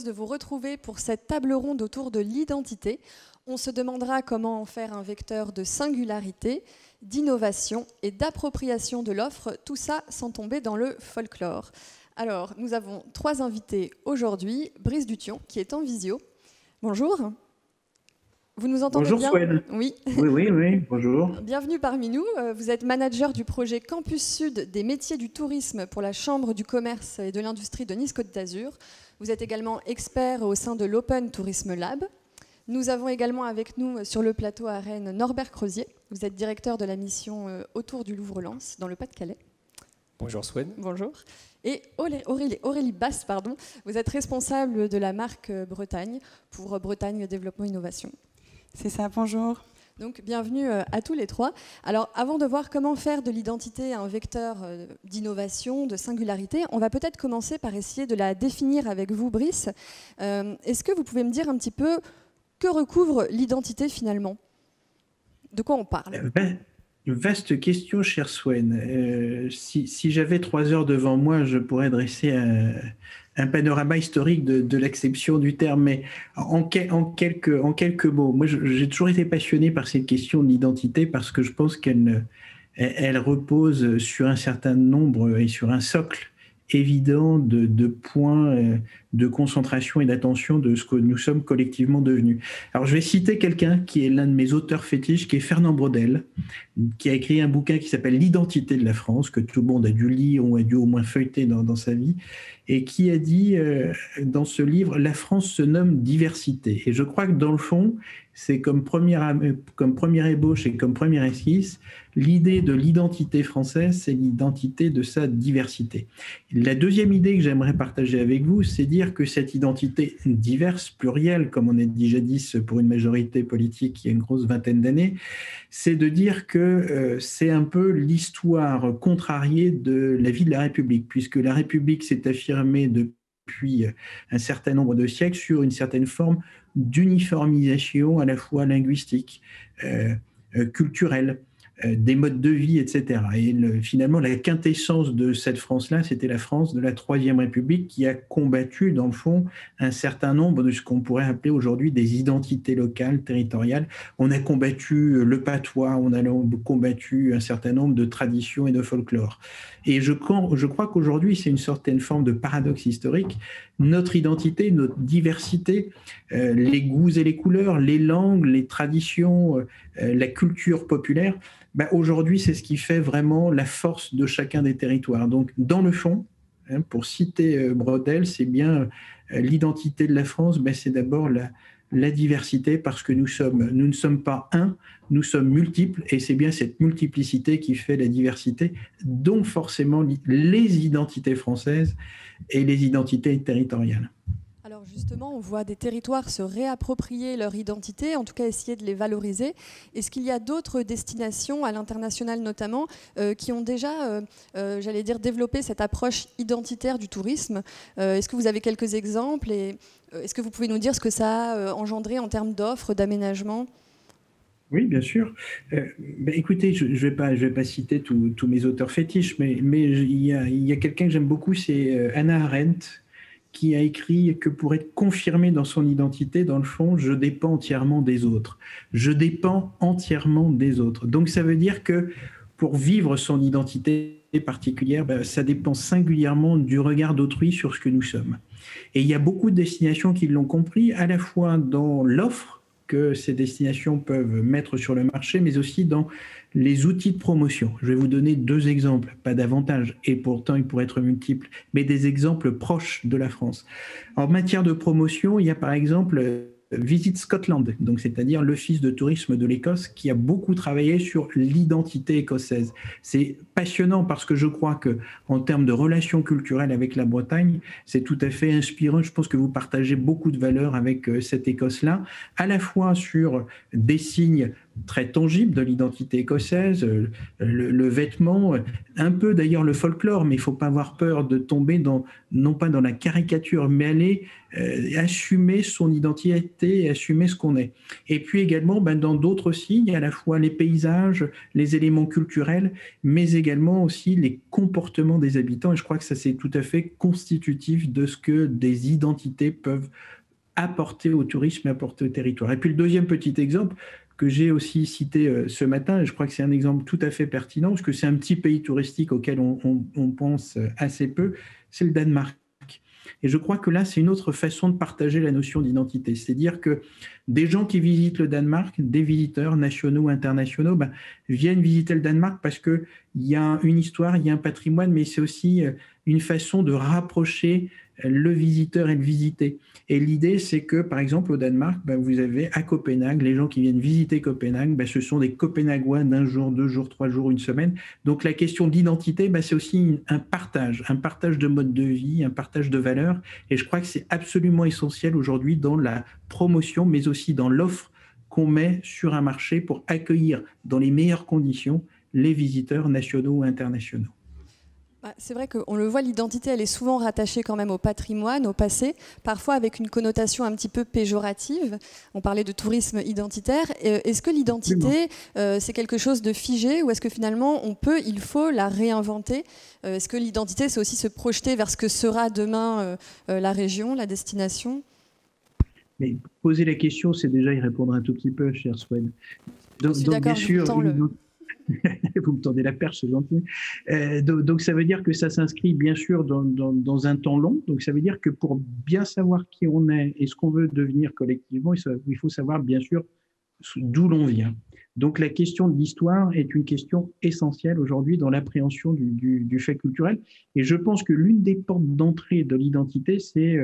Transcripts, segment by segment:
de vous retrouver pour cette table ronde autour de l'identité. On se demandera comment en faire un vecteur de singularité, d'innovation et d'appropriation de l'offre, tout ça sans tomber dans le folklore. Alors, nous avons 3 invités aujourd'hui. Brice Dution, qui est en visio. Bonjour. Vous nous entendez Bonjour bien? Swen. Oui. Oui, bonjour. Bienvenue parmi nous. Vous êtes manager du projet Campus Sud des métiers du tourisme pour la Chambre du commerce et de l'industrie de Nice-Côte d'Azur. Vous êtes également expert au sein de l'Open Tourisme Lab. Nous avons également avec nous sur le plateau à Rennes Norbert Crozier. Vous êtes directeur de la mission autour du Louvre-Lens dans le Pas-de-Calais. Bonjour Swen. Bonjour. Et Aurélie Basse, vous êtes responsable de la marque Bretagne pour Bretagne Développement Innovation. C'est ça, bonjour. Donc bienvenue à tous les 3. Alors avant de voir comment faire de l'identité un vecteur d'innovation, de singularité, on va peut-être commencer par essayer de la définir avec vous, Brice. Est-ce que vous pouvez me dire un petit peu que recouvre l'identité finalement? De quoi on parle? Une vaste question, cher Swen. Si j'avais 3 heures devant moi, je pourrais dresser un panorama historique de l'acception du terme, mais en quelques mots. Moi, j'ai toujours été passionné par cette question de l'identité parce que je pense qu'elle repose sur un certain nombre et sur un socle évident de points de concentration et d'attention de ce que nous sommes collectivement devenus. Alors, je vais citer quelqu'un qui est l'un de mes auteurs fétiches, qui est Fernand Braudel, qui a écrit un bouquin qui s'appelle L'identité de la France, que tout le monde a dû lire ou a dû au moins feuilleter dans sa vie, et qui a dit dans ce livre « La France se nomme diversité ». Et je crois que dans le fond, c'est comme première ébauche et comme première esquisse, l'idée de l'identité française, c'est l'identité de sa diversité. La deuxième idée que j'aimerais partager avec vous, c'est dire que cette identité diverse, plurielle, comme on a dit jadis pour une majorité politique il y a une grosse vingtaine d'années, c'est de dire que c'est un peu l'histoire contrariée de la vie de la République, puisque la République s'est affirmée depuis un certain nombre de siècles sur une certaine forme d'uniformisation à la fois linguistique, culturelle, des modes de vie, etc. Et finalement, la quintessence de cette France-là, c'était la France de la Troisième République qui a combattu, dans le fond, un certain nombre de ce qu'on pourrait appeler aujourd'hui des identités locales, territoriales. On a combattu le patois, on a combattu un certain nombre de traditions et de folklore. Et je crois qu'aujourd'hui, c'est une certaine forme de paradoxe historique. Notre identité, notre diversité, les goûts et les couleurs, les langues, les traditions, la culture populaire, aujourd'hui, c'est ce qui fait vraiment la force de chacun des territoires. Donc, dans le fond, pour citer Braudel, c'est bien l'identité de la France, c'est d'abord la diversité, parce que nous ne sommes pas un, nous sommes multiples, et c'est bien cette multiplicité qui fait la diversité, donc forcément les identités françaises et les identités territoriales. Alors justement, on voit des territoires se réapproprier leur identité, en tout cas essayer de les valoriser. Est-ce qu'il y a d'autres destinations, à l'international notamment, qui ont déjà, j'allais dire, développé cette approche identitaire du tourisme? Est-ce que vous avez quelques exemples et est-ce que vous pouvez nous dire ce que ça a engendré en termes d'offres, d'aménagement? Oui, bien sûr. Écoutez, je vais pas citer tous mes auteurs fétiches, mais il y a quelqu'un que j'aime beaucoup, c'est Hannah Arendt, qui a écrit que pour être confirmé dans son identité, dans le fond, je dépends entièrement des autres. Je dépends entièrement des autres. Donc ça veut dire que pour vivre son identité particulière, ça dépend singulièrement du regard d'autrui sur ce que nous sommes. Et il y a beaucoup de destinations qui l'ont compris, à la fois dans l'offre que ces destinations peuvent mettre sur le marché, mais aussi dans les outils de promotion. Je vais vous donner 2 exemples, pas davantage, et pourtant ils pourraient être multiples, mais des exemples proches de la France. En matière de promotion, il y a par exemple Visit Scotland, donc c'est-à-dire l'Office de tourisme de l'Écosse, qui a beaucoup travaillé sur l'identité écossaise. C'est passionnant parce que je crois que, en termes de relations culturelles avec la Bretagne, c'est tout à fait inspirant. Je pense que vous partagez beaucoup de valeurs avec cette Écosse-là, à la fois sur des signes très tangible de l'identité écossaise, le vêtement, un peu d'ailleurs le folklore, mais il ne faut pas avoir peur de tomber non pas dans la caricature, mais aller assumer son identité et assumer ce qu'on est. Et puis également, dans d'autres signes, il y a à la fois les paysages, les éléments culturels, mais également aussi les comportements des habitants. Et je crois que ça, c'est tout à fait constitutif de ce que des identités peuvent apporter au tourisme, apporter au territoire. Et puis le deuxième petit exemple que j'ai aussi cité ce matin, et je crois que c'est un exemple tout à fait pertinent, parce que c'est un petit pays touristique auquel on pense assez peu, c'est le Danemark. Et je crois que là, c'est une autre façon de partager la notion d'identité. C'est-à-dire que des gens qui visitent le Danemark, des visiteurs nationaux, internationaux, viennent visiter le Danemark parce qu'il y a une histoire, il y a un patrimoine, mais c'est aussi une façon de rapprocher le visiteur et le visité. Et l'idée, c'est que, par exemple, au Danemark, vous avez à Copenhague, les gens qui viennent visiter Copenhague, ce sont des Copenhaguois d'un jour, 2 jours, 3 jours, une semaine. Donc la question d'identité, c'est aussi un partage de mode de vie, un partage de valeurs. Et je crois que c'est absolument essentiel aujourd'hui dans la promotion, mais aussi dans l'offre qu'on met sur un marché pour accueillir dans les meilleures conditions les visiteurs nationaux ou internationaux. C'est vrai qu'on le voit, l'identité, elle est souvent rattachée quand même au patrimoine, au passé, parfois avec une connotation un petit peu péjorative. On parlait de tourisme identitaire. Est-ce que l'identité, c'est quelque chose de figé ou est-ce que finalement, il faut la réinventer? Est-ce que l'identité, c'est aussi se projeter vers ce que sera demain la région, la destination? Mais poser la question, c'est déjà y répondre un tout petit peu, cher Swen. Je suis d'accord, bien sûr, vous me tendez la perche, c'est gentil. Donc, ça veut dire que ça s'inscrit bien sûr dans un temps long. Donc, ça veut dire que pour bien savoir qui on est et ce qu'on veut devenir collectivement, il faut savoir bien sûr d'où l'on vient. Donc, la question de l'histoire est une question essentielle aujourd'hui dans l'appréhension du fait culturel. Et je pense que l'une des portes d'entrée de l'identité, c'est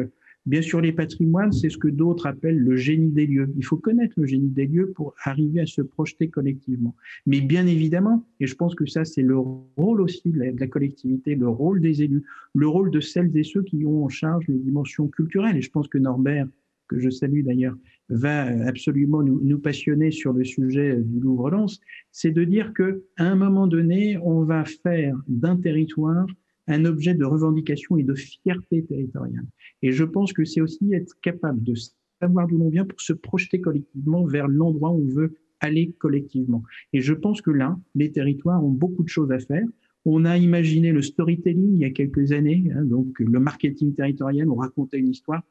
bien sûr les patrimoines, c'est ce que d'autres appellent le génie des lieux. Il faut connaître le génie des lieux pour arriver à se projeter collectivement. Mais bien évidemment, et je pense que ça c'est le rôle aussi de la collectivité, le rôle des élus, le rôle de celles et ceux qui ont en charge les dimensions culturelles. Et je pense que Norbert, que je salue d'ailleurs, va absolument nous passionner sur le sujet du Louvre-Lens, c'est de dire qu'à un moment donné, on va faire d'un territoire un objet de revendication et de fierté territoriale. Et je pense que c'est aussi être capable de savoir d'où l'on vient pour se projeter collectivement vers l'endroit où on veut aller collectivement. Et je pense que là, les territoires ont beaucoup de choses à faire. On a imaginé le storytelling il y a quelques années, donc le marketing territorial, on racontait une histoire.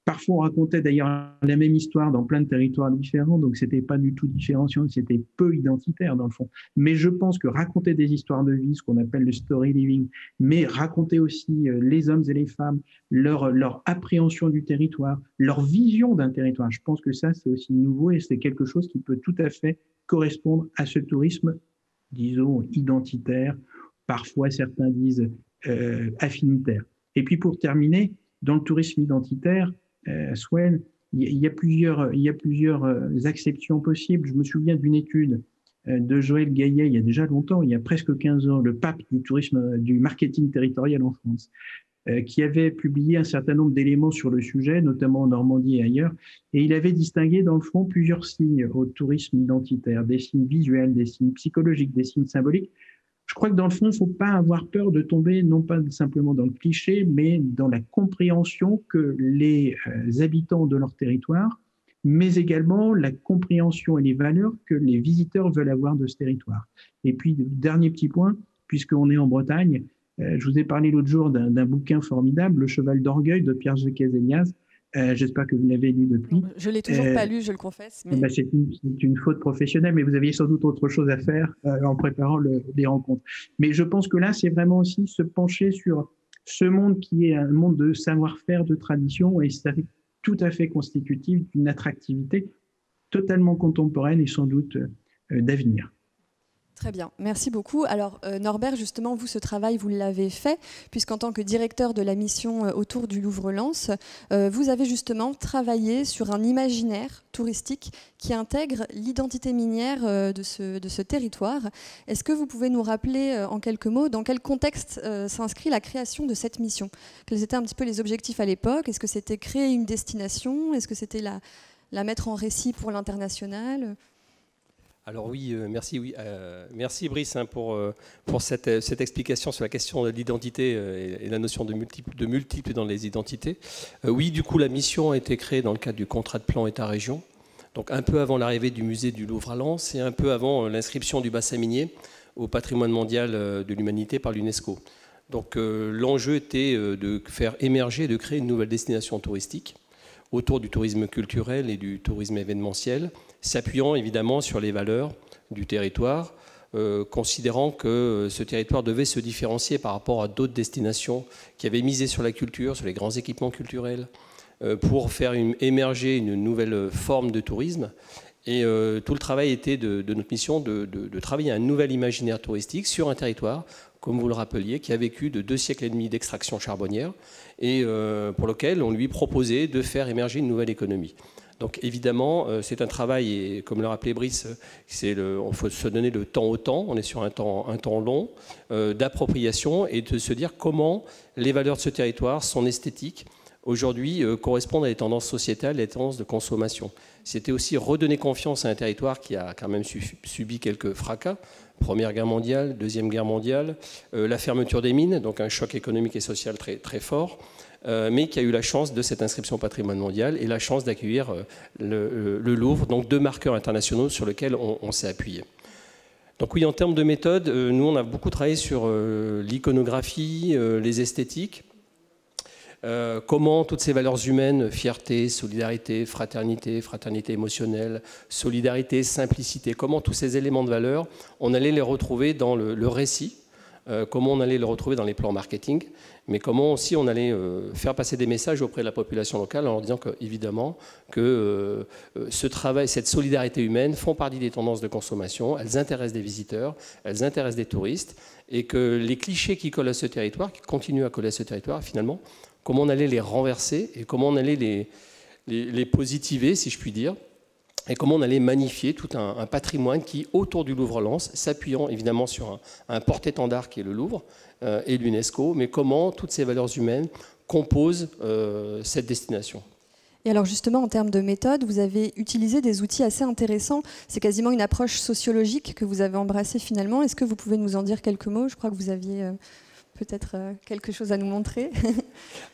Parfois, on racontait d'ailleurs la même histoire dans plein de territoires différents, donc c'était pas du tout différenciant, c'était peu identitaire dans le fond. Mais je pense que raconter des histoires de vie, ce qu'on appelle le story living, mais raconter aussi les hommes et les femmes, leur appréhension du territoire, leur vision d'un territoire, je pense que ça, c'est aussi nouveau et c'est quelque chose qui peut tout à fait correspondre à ce tourisme, disons, identitaire, parfois certains disent affinitaire. Et puis pour terminer, dans le tourisme identitaire, Swen, il y a plusieurs acceptions possibles. Je me souviens d'une étude de Joël Gaillet il y a déjà longtemps, il y a presque 15 ans, le pape du tourisme, du marketing territorial en France, qui avait publié un certain nombre d'éléments sur le sujet, notamment en Normandie et ailleurs, et il avait distingué dans le fond plusieurs signes au tourisme identitaire, des signes visuels, des signes psychologiques, des signes symboliques. Je crois que dans le fond, il ne faut pas avoir peur de tomber non pas simplement dans le cliché, mais dans la compréhension que les habitants de leur territoire, mais également la compréhension et les valeurs que les visiteurs veulent avoir de ce territoire. Et puis, dernier petit point, puisqu'on est en Bretagne, je vous ai parlé l'autre jour d'un bouquin formidable, Le Cheval d'Orgueil de Pierre Casegnas. J'espère que vous l'avez lu depuis. Je ne l'ai toujours pas lu, je le confesse. Mais... c'est une faute professionnelle, mais vous aviez sans doute autre chose à faire en préparant les rencontres. Mais je pense que là, c'est vraiment aussi se pencher sur ce monde qui est un monde de savoir-faire, de tradition, et c'est tout à fait constitutif d'une attractivité totalement contemporaine et sans doute d'avenir. Très bien, merci beaucoup. Alors Norbert, justement, vous, ce travail, vous l'avez fait, puisqu'en tant que directeur de la mission autour du Louvre-Lens, vous avez justement travaillé sur un imaginaire touristique qui intègre l'identité minière de ce territoire. Est-ce que vous pouvez nous rappeler en quelques mots dans quel contexte s'inscrit la création de cette mission? Quels étaient un petit peu les objectifs à l'époque? Est-ce que c'était créer une destination? Est-ce que c'était la mettre en récit pour l'international? Alors oui, merci, merci Brice pour cette explication sur la question de l'identité et la notion de multiple dans les identités. Oui, du coup, la mission a été créée dans le cadre du contrat de plan État-région, donc un peu avant l'arrivée du musée du Louvre à Lens et un peu avant l'inscription du bassin minier au patrimoine mondial de l'humanité par l'UNESCO. Donc l'enjeu était de faire émerger, de créer une nouvelle destination touristique autour du tourisme culturel et du tourisme événementiel, s'appuyant évidemment sur les valeurs du territoire, considérant que ce territoire devait se différencier par rapport à d'autres destinations qui avaient misé sur la culture, sur les grands équipements culturels, pour faire émerger une nouvelle forme de tourisme. Et tout le travail était de notre mission de travailler un nouvel imaginaire touristique sur un territoire, comme vous le rappeliez, qui a vécu de 2 siècles et demi d'extraction charbonnière et pour lequel on lui proposait de faire émerger une nouvelle économie. Donc évidemment, c'est un travail, et comme le rappelait Brice, il faut se donner le temps au temps, on est sur un temps long, d'appropriation et de se dire comment les valeurs de ce territoire, son esthétique, aujourd'hui correspondent à des tendances sociétales, des tendances de consommation. C'était aussi redonner confiance à un territoire qui a quand même subi quelques fracas, Première Guerre mondiale, Deuxième Guerre mondiale, la fermeture des mines, donc un choc économique et social très, très fort, mais qui a eu la chance de cette inscription au patrimoine mondial et la chance d'accueillir le Louvre, donc 2 marqueurs internationaux sur lesquels on s'est appuyé. Donc oui, en termes de méthode, nous on a beaucoup travaillé sur l'iconographie, les esthétiques, comment toutes ces valeurs humaines, fierté, solidarité, fraternité émotionnelle, solidarité, simplicité, comment tous ces éléments de valeur, on allait les retrouver dans le récit, comment on allait les retrouver dans les plans marketing, mais comment aussi on allait faire passer des messages auprès de la population locale en leur disant évidemment que ce travail, cette solidarité humaine font partie des tendances de consommation, elles intéressent des visiteurs, elles intéressent des touristes, et que les clichés qui collent à ce territoire, qui continuent à coller à ce territoire, finalement, comment on allait les renverser et comment on allait les positiver, si je puis dire, et comment on allait magnifier tout un patrimoine qui, autour du Louvre-Lens, s'appuyant évidemment sur un porte-étendard qui est le Louvre et l'UNESCO, mais comment toutes ces valeurs humaines composent cette destination. Et alors justement, en termes de méthode, vous avez utilisé des outils assez intéressants. C'est quasiment une approche sociologique que vous avez embrassée finalement. Est-ce que vous pouvez nous en dire quelques mots? Je crois que vous aviez peut-être quelque chose à nous montrer.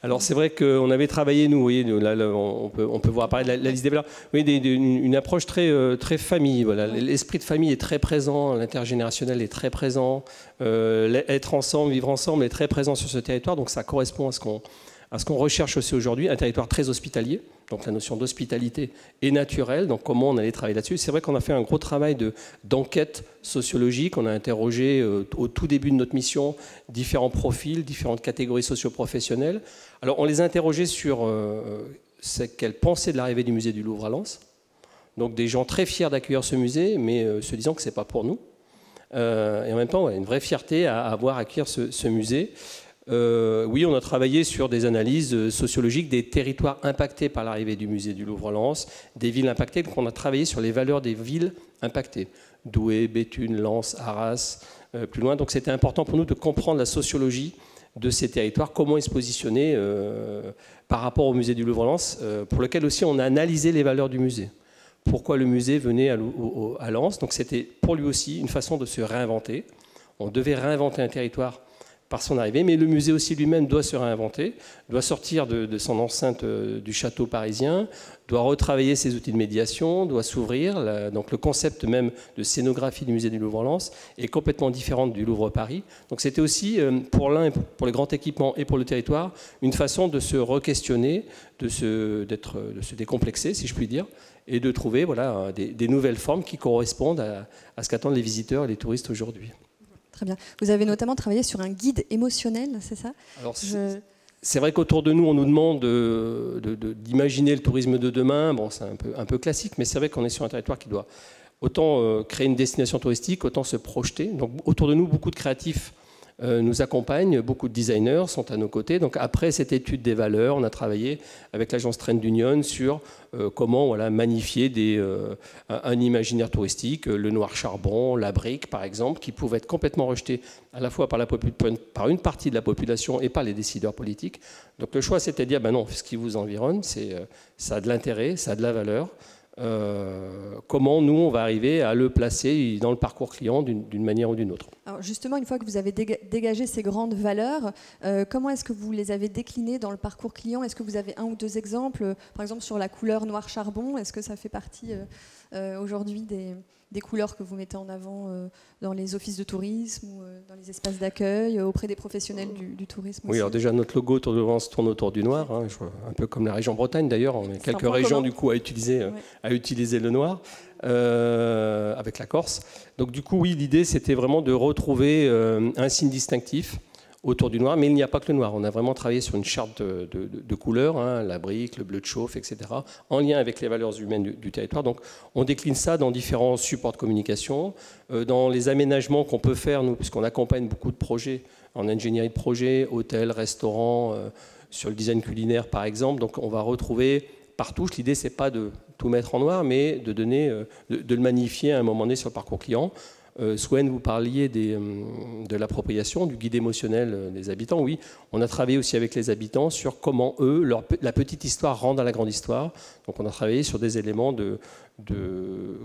Alors c'est vrai qu'on avait travaillé, nous, vous voyez, là, on peut voir apparaître la liste des valeurs, oui, une approche très famille. Voilà. L'esprit de famille est très présent, l'intergénérationnel est très présent, être ensemble, vivre ensemble est très présent sur ce territoire, donc ça correspond à ce qu'on recherche aussi aujourd'hui, un territoire très hospitalier. Donc la notion d'hospitalité est naturelle, donc comment on allait travailler là-dessus. C'est vrai qu'on a fait un gros travail d'enquête sociologique, on a interrogé au tout début de notre mission différents profils, différentes catégories socio-professionnelles. Alors on les a interrogés sur ce qu'elles pensaient de l'arrivée du musée du Louvre à Lens. Donc des gens très fiers d'accueillir ce musée, mais se disant que ce n'est pas pour nous. Et en même temps, une vraie fierté à voir accueillir ce musée. Oui, on a travaillé sur des analyses sociologiques des territoires impactés par l'arrivée du musée du Louvre-Lens, des villes impactées. Donc on a travaillé sur les valeurs des villes impactées. Douai, Béthune, Lens, Arras, plus loin. Donc c'était important pour nous de comprendre la sociologie de ces territoires, comment ils se positionnaient par rapport au musée du Louvre-Lens, pour lequel aussi on a analysé les valeurs du musée. Pourquoi le musée venait à Lens. Donc c'était pour lui aussi une façon de se réinventer. On devait réinventer un territoire par son arrivée, mais le musée aussi lui-même doit se réinventer, doit sortir de son enceinte du château parisien, doit retravailler ses outils de médiation, doit s'ouvrir. Donc le concept même de scénographie du musée du Louvre-Lens est complètement différent du Louvre-Paris. Donc c'était aussi pour l'un, pour les grands équipements et pour le territoire, une façon de se re-questionner, de se décomplexer, si je puis dire, et de trouver voilà, des nouvelles formes qui correspondent à ce qu'attendent les visiteurs et les touristes aujourd'hui. Très bien. Vous avez notamment travaillé sur un guide émotionnel, c'est ça? Alors, c'est vrai qu'autour de nous, on nous demande d'imaginer le tourisme de demain. Bon, c'est un peu classique, mais c'est vrai qu'on est sur un territoire qui doit autant créer une destination touristique, autant se projeter. Donc, autour de nous, beaucoup de créatifs nous accompagnent, beaucoup de designers sont à nos côtés. Donc après cette étude des valeurs, on a travaillé avec l'agence Trend Union sur comment voilà, magnifier un imaginaire touristique, le noir charbon, la brique par exemple, qui pouvaient être complètement rejetés à la fois par une partie de la population et par les décideurs politiques. Donc le choix c'était de dire, ben non, ce qui vous environne, ça a de l'intérêt, ça a de la valeur. comment nous, on va arriver à le placer dans le parcours client d'une manière ou d'une autre. Alors justement, une fois que vous avez dégagé ces grandes valeurs, comment est-ce que vous les avez déclinées dans le parcours client? Est-ce que vous avez un ou deux exemples, par exemple sur la couleur noir charbon? Est-ce que ça fait partie aujourd'hui des couleurs que vous mettez en avant dans les offices de tourisme ou dans les espaces d'accueil, auprès des professionnels du tourisme Oui, aussi? alors déjà, notre logo Tour de France tourne autour du noir, hein, un peu comme la région Bretagne d'ailleurs. On a quelques régions du coup à utiliser le noir, avec la Corse. Donc du coup, oui, l'idée c'était vraiment de retrouver un signe distinctif autour du noir, mais il n'y a pas que le noir. On a vraiment travaillé sur une charte de couleurs, hein, la brique, le bleu de chauffe, etc., en lien avec les valeurs humaines du territoire. Donc on décline ça dans différents supports de communication, dans les aménagements qu'on peut faire, nous, puisqu'on accompagne beaucoup de projets en ingénierie de projet, hôtels, restaurants, sur le design culinaire par exemple. Donc on va retrouver partout. L'idée, c'est pas de tout mettre en noir, mais de donner, de le magnifier à un moment donné sur le parcours client. Swen, vous parliez de l'appropriation, du guide émotionnel des habitants. Oui, on a travaillé aussi avec les habitants sur comment eux, la petite histoire rentre dans la grande histoire. Donc on a travaillé sur des éléments de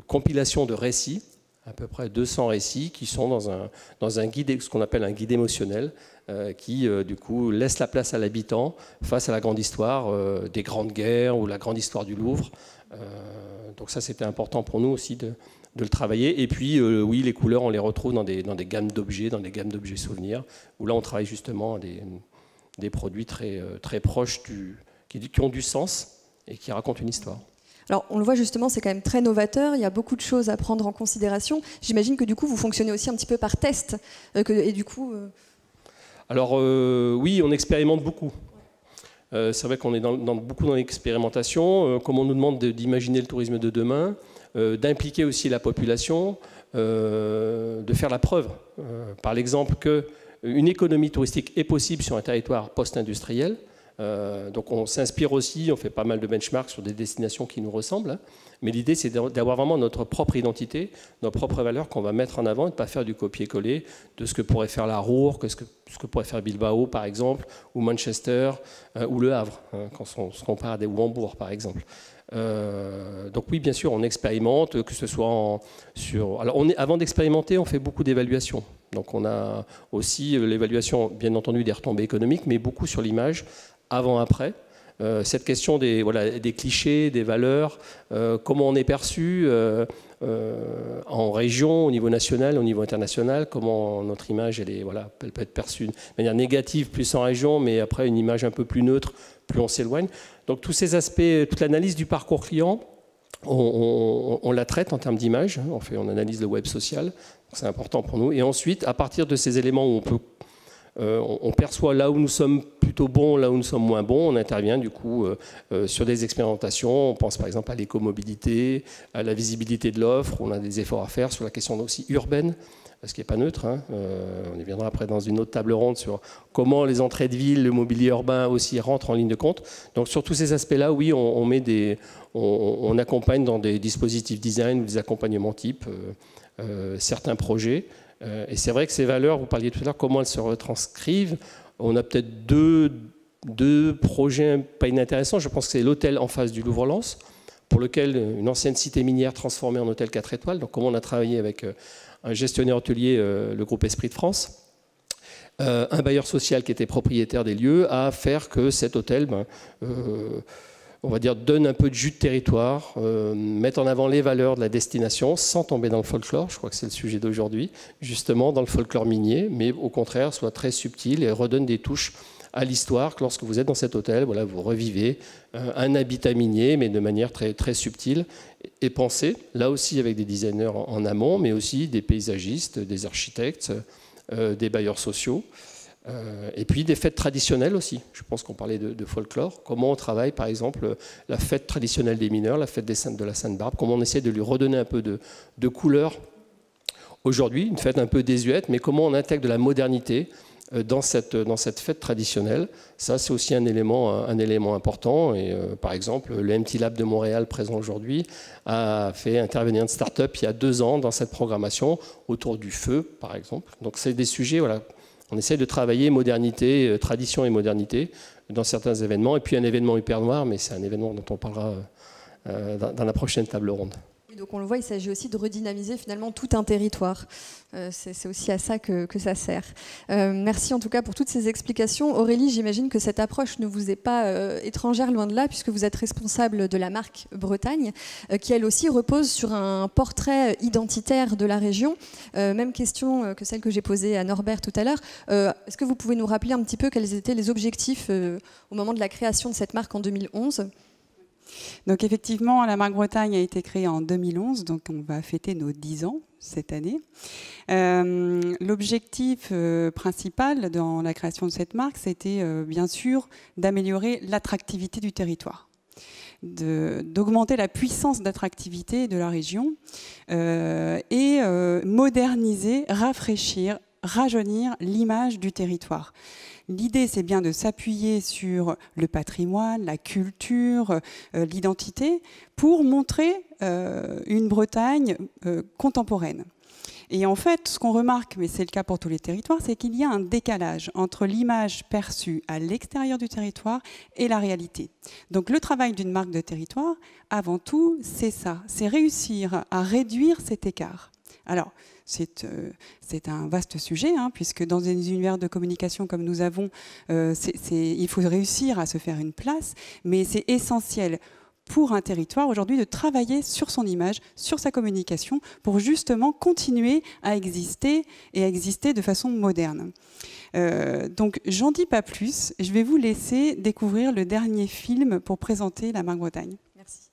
compilation de récits, à peu près 200 récits qui sont dans un guide, ce qu'on appelle un guide émotionnel, qui du coup laisse la place à l'habitant face à la grande histoire des grandes guerres ou la grande histoire du Louvre. Donc ça, c'était important pour nous aussi de le travailler. Et puis, oui, les couleurs, on les retrouve dans des gammes d'objets, souvenirs, où là, on travaille justement des produits très proches, qui ont du sens et qui racontent une histoire. Alors, on le voit justement, c'est quand même très novateur, il y a beaucoup de choses à prendre en considération. J'imagine que du coup, vous fonctionnez aussi un petit peu par test, et du coup... Alors, oui, on expérimente beaucoup. C'est vrai qu'on est beaucoup dans l'expérimentation, comme on nous demande d'imaginer le tourisme de demain, d'impliquer aussi la population, de faire la preuve, par l'exemple qu'une économie touristique est possible sur un territoire post-industriel. Donc on s'inspire aussi, on fait pas mal de benchmarks sur des destinations qui nous ressemblent, hein. Mais l'idée c'est d'avoir vraiment notre propre identité, nos propres valeurs qu'on va mettre en avant et de ne pas faire du copier-coller de ce que pourrait faire la Roure, ce que pourrait faire Bilbao par exemple, ou Manchester, ou Le Havre, hein, quand on se compare ou Hambourg par exemple. Donc oui, bien sûr, on expérimente, que ce soit alors avant d'expérimenter, on fait beaucoup d'évaluations. Donc on a aussi l'évaluation, bien entendu, des retombées économiques, mais beaucoup sur l'image, avant-après. Cette question des clichés, des valeurs, comment on est perçu en région, au niveau national, au niveau international, comment notre image elle peut être perçue de manière négative plus en région, mais après une image un peu plus neutre, plus on s'éloigne. Donc tous ces aspects, toute l'analyse du parcours client, on la traite en termes d'image, hein, on analyse le web social, c'est important pour nous. Et ensuite, à partir de ces éléments où on perçoit là où nous sommes plutôt bons, là où nous sommes moins bons, on intervient du coup sur des expérimentations. On pense par exemple à l'écomobilité, à la visibilité de l'offre. On a des efforts à faire sur la question aussi urbaine, ce qui n'est pas neutre, hein. On y viendra après dans une autre table ronde sur comment les entrées de ville, le mobilier urbain aussi rentrent en ligne de compte. Donc sur tous ces aspects-là, oui, on accompagne dans des dispositifs design ou des accompagnements type certains projets. Et c'est vrai que ces valeurs, vous parliez tout à l'heure, comment elles se retranscrivent. On a peut-être deux projets pas inintéressants. Je pense que c'est l'hôtel en face du Louvre-Lens, pour lequel une ancienne cité minière transformée en hôtel 4 étoiles. Donc comment on a travaillé avec un gestionnaire hôtelier, le groupe Esprit de France, un bailleur social qui était propriétaire des lieux, à faire que cet hôtel, on va dire, donne un peu de jus de territoire, mette en avant les valeurs de la destination sans tomber dans le folklore. Je crois que c'est le sujet d'aujourd'hui, justement dans le folklore minier, mais au contraire soit très subtil et redonne des touches à l'histoire. Que lorsque vous êtes dans cet hôtel, voilà, vous revivez un habitat minier, mais de manière très, très subtile et pensée, là aussi avec des designers en amont, mais aussi des paysagistes, des architectes, des bailleurs sociaux. Et puis des fêtes traditionnelles aussi. Je pense qu'on parlait de folklore. Comment on travaille, par exemple, la fête traditionnelle des mineurs, la fête de la Sainte-Barbe, comment on essaie de lui redonner un peu de couleur aujourd'hui, une fête un peu désuète, mais comment on intègre de la modernité dans cette fête traditionnelle. Ça, c'est aussi un élément important. Et par exemple, le MT Lab de Montréal, présent aujourd'hui, a fait intervenir une start-up il y a 2 ans dans cette programmation autour du feu, par exemple. Donc c'est des sujets, voilà. On essaie de travailler modernité, tradition et modernité dans certains événements. Et puis un événement hyper noir, mais c'est un événement dont on parlera dans la prochaine table ronde. Et donc on le voit, il s'agit aussi de redynamiser finalement tout un territoire. C'est aussi à ça que ça sert. Merci en tout cas pour toutes ces explications. Aurélie, j'imagine que cette approche ne vous est pas étrangère, loin de là, puisque vous êtes responsable de la marque Bretagne, qui elle aussi repose sur un portrait identitaire de la région. Même question que celle que j'ai posée à Norbert tout à l'heure. Est-ce que vous pouvez nous rappeler un petit peu quels étaient les objectifs au moment de la création de cette marque en 2011 ? Donc effectivement, la marque Bretagne a été créée en 2011, donc on va fêter nos 10 ans cette année. L'objectif principal dans la création de cette marque, c'était bien sûr d'améliorer l'attractivité du territoire, d'augmenter la puissance d'attractivité de la région et moderniser, rafraîchir, rajeunir l'image du territoire. L'idée, c'est bien de s'appuyer sur le patrimoine, la culture, l'identité, pour montrer une Bretagne contemporaine. Et en fait, ce qu'on remarque, mais c'est le cas pour tous les territoires, c'est qu'il y a un décalage entre l'image perçue à l'extérieur du territoire et la réalité. Donc le travail d'une marque de territoire, avant tout, c'est ça, c'est réussir à réduire cet écart. Alors, c'est un vaste sujet, hein, puisque dans des univers de communication comme nous avons, il faut réussir à se faire une place, mais c'est essentiel pour un territoire aujourd'hui de travailler sur son image, sur sa communication, pour justement continuer à exister et à exister de façon moderne. Donc, j'en dis pas plus, je vais vous laisser découvrir le dernier film pour présenter la marque Bretagne. Merci.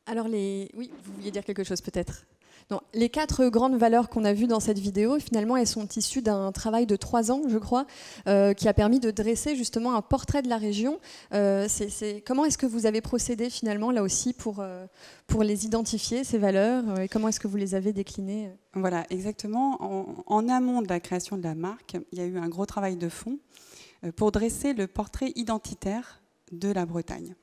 Alors, oui, vous vouliez dire quelque chose peut-être. Non, les 4 grandes valeurs qu'on a vues dans cette vidéo, finalement, elles sont issues d'un travail de 3 ans, je crois, qui a permis de dresser justement un portrait de la région. Comment est-ce que vous avez procédé finalement, là aussi, pour les identifier, ces valeurs, et comment est-ce que vous les avez déclinées? Voilà, exactement. En amont de la création de la marque, il y a eu un gros travail de fond pour dresser le portrait identitaire de la Bretagne.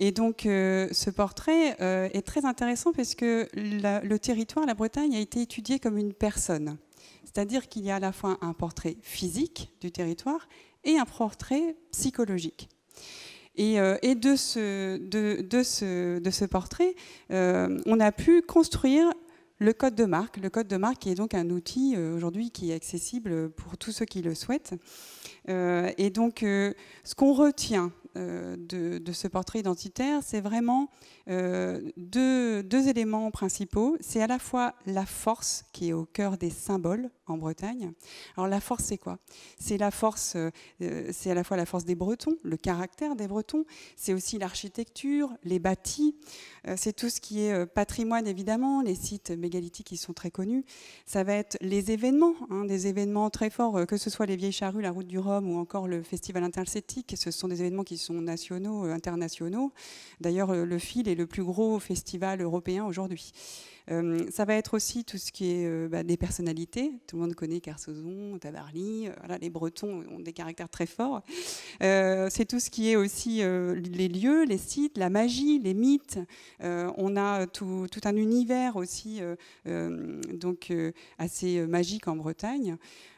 Et donc, ce portrait est très intéressant parce que le territoire, la Bretagne, a été étudié comme une personne. C'est-à-dire qu'il y a à la fois un portrait physique du territoire et un portrait psychologique. Et de ce portrait, on a pu construire le code de marque. Le code de marque qui est donc un outil aujourd'hui qui est accessible pour tous ceux qui le souhaitent. Et donc, ce qu'on retient de ce portrait identitaire, c'est vraiment deux éléments principaux. C'est à la fois la force qui est au cœur des symboles en Bretagne. Alors la force, c'est quoi? C'est la force, c'est à la fois la force des Bretons, le caractère des Bretons. C'est aussi l'architecture, les bâtis. C'est tout ce qui est patrimoine, évidemment, les sites mégalithiques qui sont très connus. Ça va être les événements, des événements très forts, que ce soit les Vieilles Charrues, la Route du Rhum ou encore le Festival interceltique. Ce sont des événements qui sont nationaux, internationaux. D'ailleurs, le FIL est le plus gros festival européen aujourd'hui. Ça va être aussi tout ce qui est des personnalités. Tout le monde connaît Kersozon, Tabarly. Voilà, les Bretons ont des caractères très forts. C'est tout ce qui est aussi les lieux, les sites, la magie, les mythes. On a tout un univers aussi donc assez magique en Bretagne.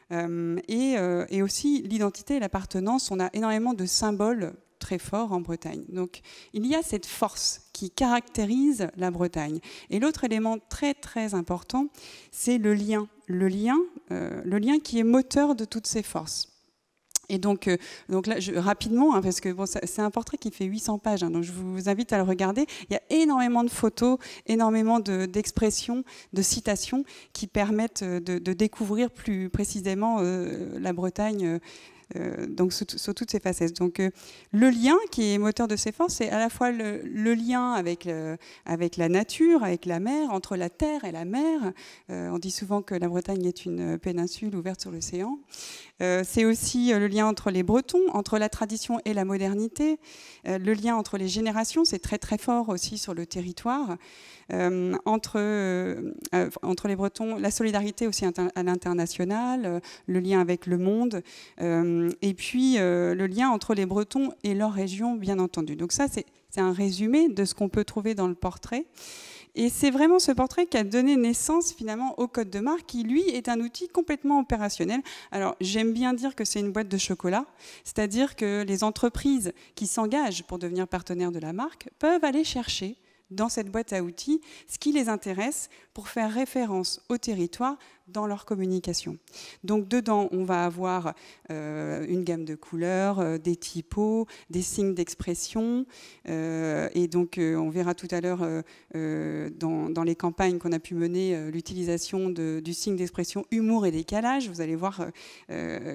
Et aussi l'identité et l'appartenance. On a énormément de symboles très fort en Bretagne. Donc il y a cette force qui caractérise la Bretagne. Et l'autre élément très très important, c'est le lien. Le lien qui est moteur de toutes ces forces. Et donc là, rapidement, parce que bon, c'est un portrait qui fait 800 pages, donc je vous invite à le regarder. Il y a énormément de photos, énormément d'expressions, de citations qui permettent de découvrir plus précisément la Bretagne. Donc sous toutes ces facettes. Donc le lien qui est moteur de ces forces, c'est à la fois le lien avec la nature, avec la mer, entre la terre et la mer. On dit souvent que la Bretagne est une péninsule ouverte sur l'océan. C'est aussi le lien entre les Bretons, entre la tradition et la modernité. Le lien entre les générations, c'est très très fort aussi sur le territoire. Entre les Bretons, la solidarité aussi à l'international, le lien avec le monde, et puis le lien entre les Bretons et leur région, bien entendu. Donc ça, c'est un résumé de ce qu'on peut trouver dans le portrait. Et c'est vraiment ce portrait qui a donné naissance finalement au code de marque, qui lui est un outil complètement opérationnel. Alors j'aime bien dire que c'est une boîte de chocolat, c'est-à-dire que les entreprises qui s'engagent pour devenir partenaires de la marque peuvent aller chercher dans cette boîte à outils ce qui les intéresse pour faire référence au territoire dans leur communication. Donc dedans, on va avoir une gamme de couleurs, des typos, des signes d'expression. Et donc, on verra tout à l'heure dans les campagnes qu'on a pu mener l'utilisation du signe d'expression humour et décalage. Vous allez voir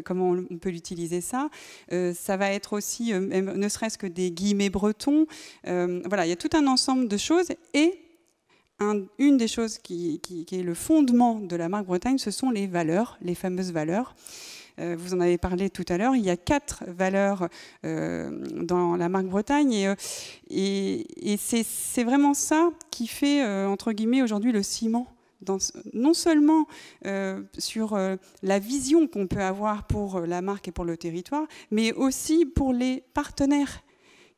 comment on peut l'utiliser ça. Ça va être aussi, ne serait-ce que des guillemets bretons. Voilà, il y a tout un ensemble de choses. Et une des choses qui est le fondement de la marque Bretagne, ce sont les valeurs, les fameuses valeurs. Vous en avez parlé tout à l'heure. Il y a 4 valeurs dans la marque Bretagne. Et c'est vraiment ça qui fait, entre guillemets, aujourd'hui le ciment. Non seulement sur la vision qu'on peut avoir pour la marque et pour le territoire, mais aussi pour les partenaires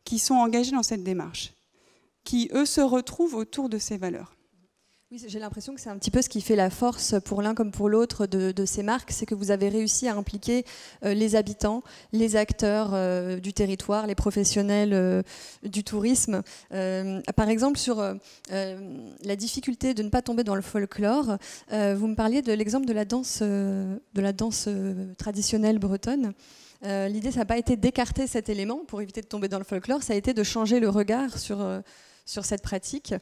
qui sont engagés dans cette démarche, qui, eux, se retrouvent autour de ces valeurs. Oui, j'ai l'impression que c'est un petit peu ce qui fait la force pour l'un comme pour l'autre de ces marques, c'est que vous avez réussi à impliquer les habitants, les acteurs du territoire, les professionnels du tourisme. Par exemple, sur la difficulté de ne pas tomber dans le folklore, vous me parliez de l'exemple de la danse traditionnelle bretonne. L'idée, ça n'a pas été d'écarter cet élément pour éviter de tomber dans le folklore, ça a été de changer le regard sur cette pratique.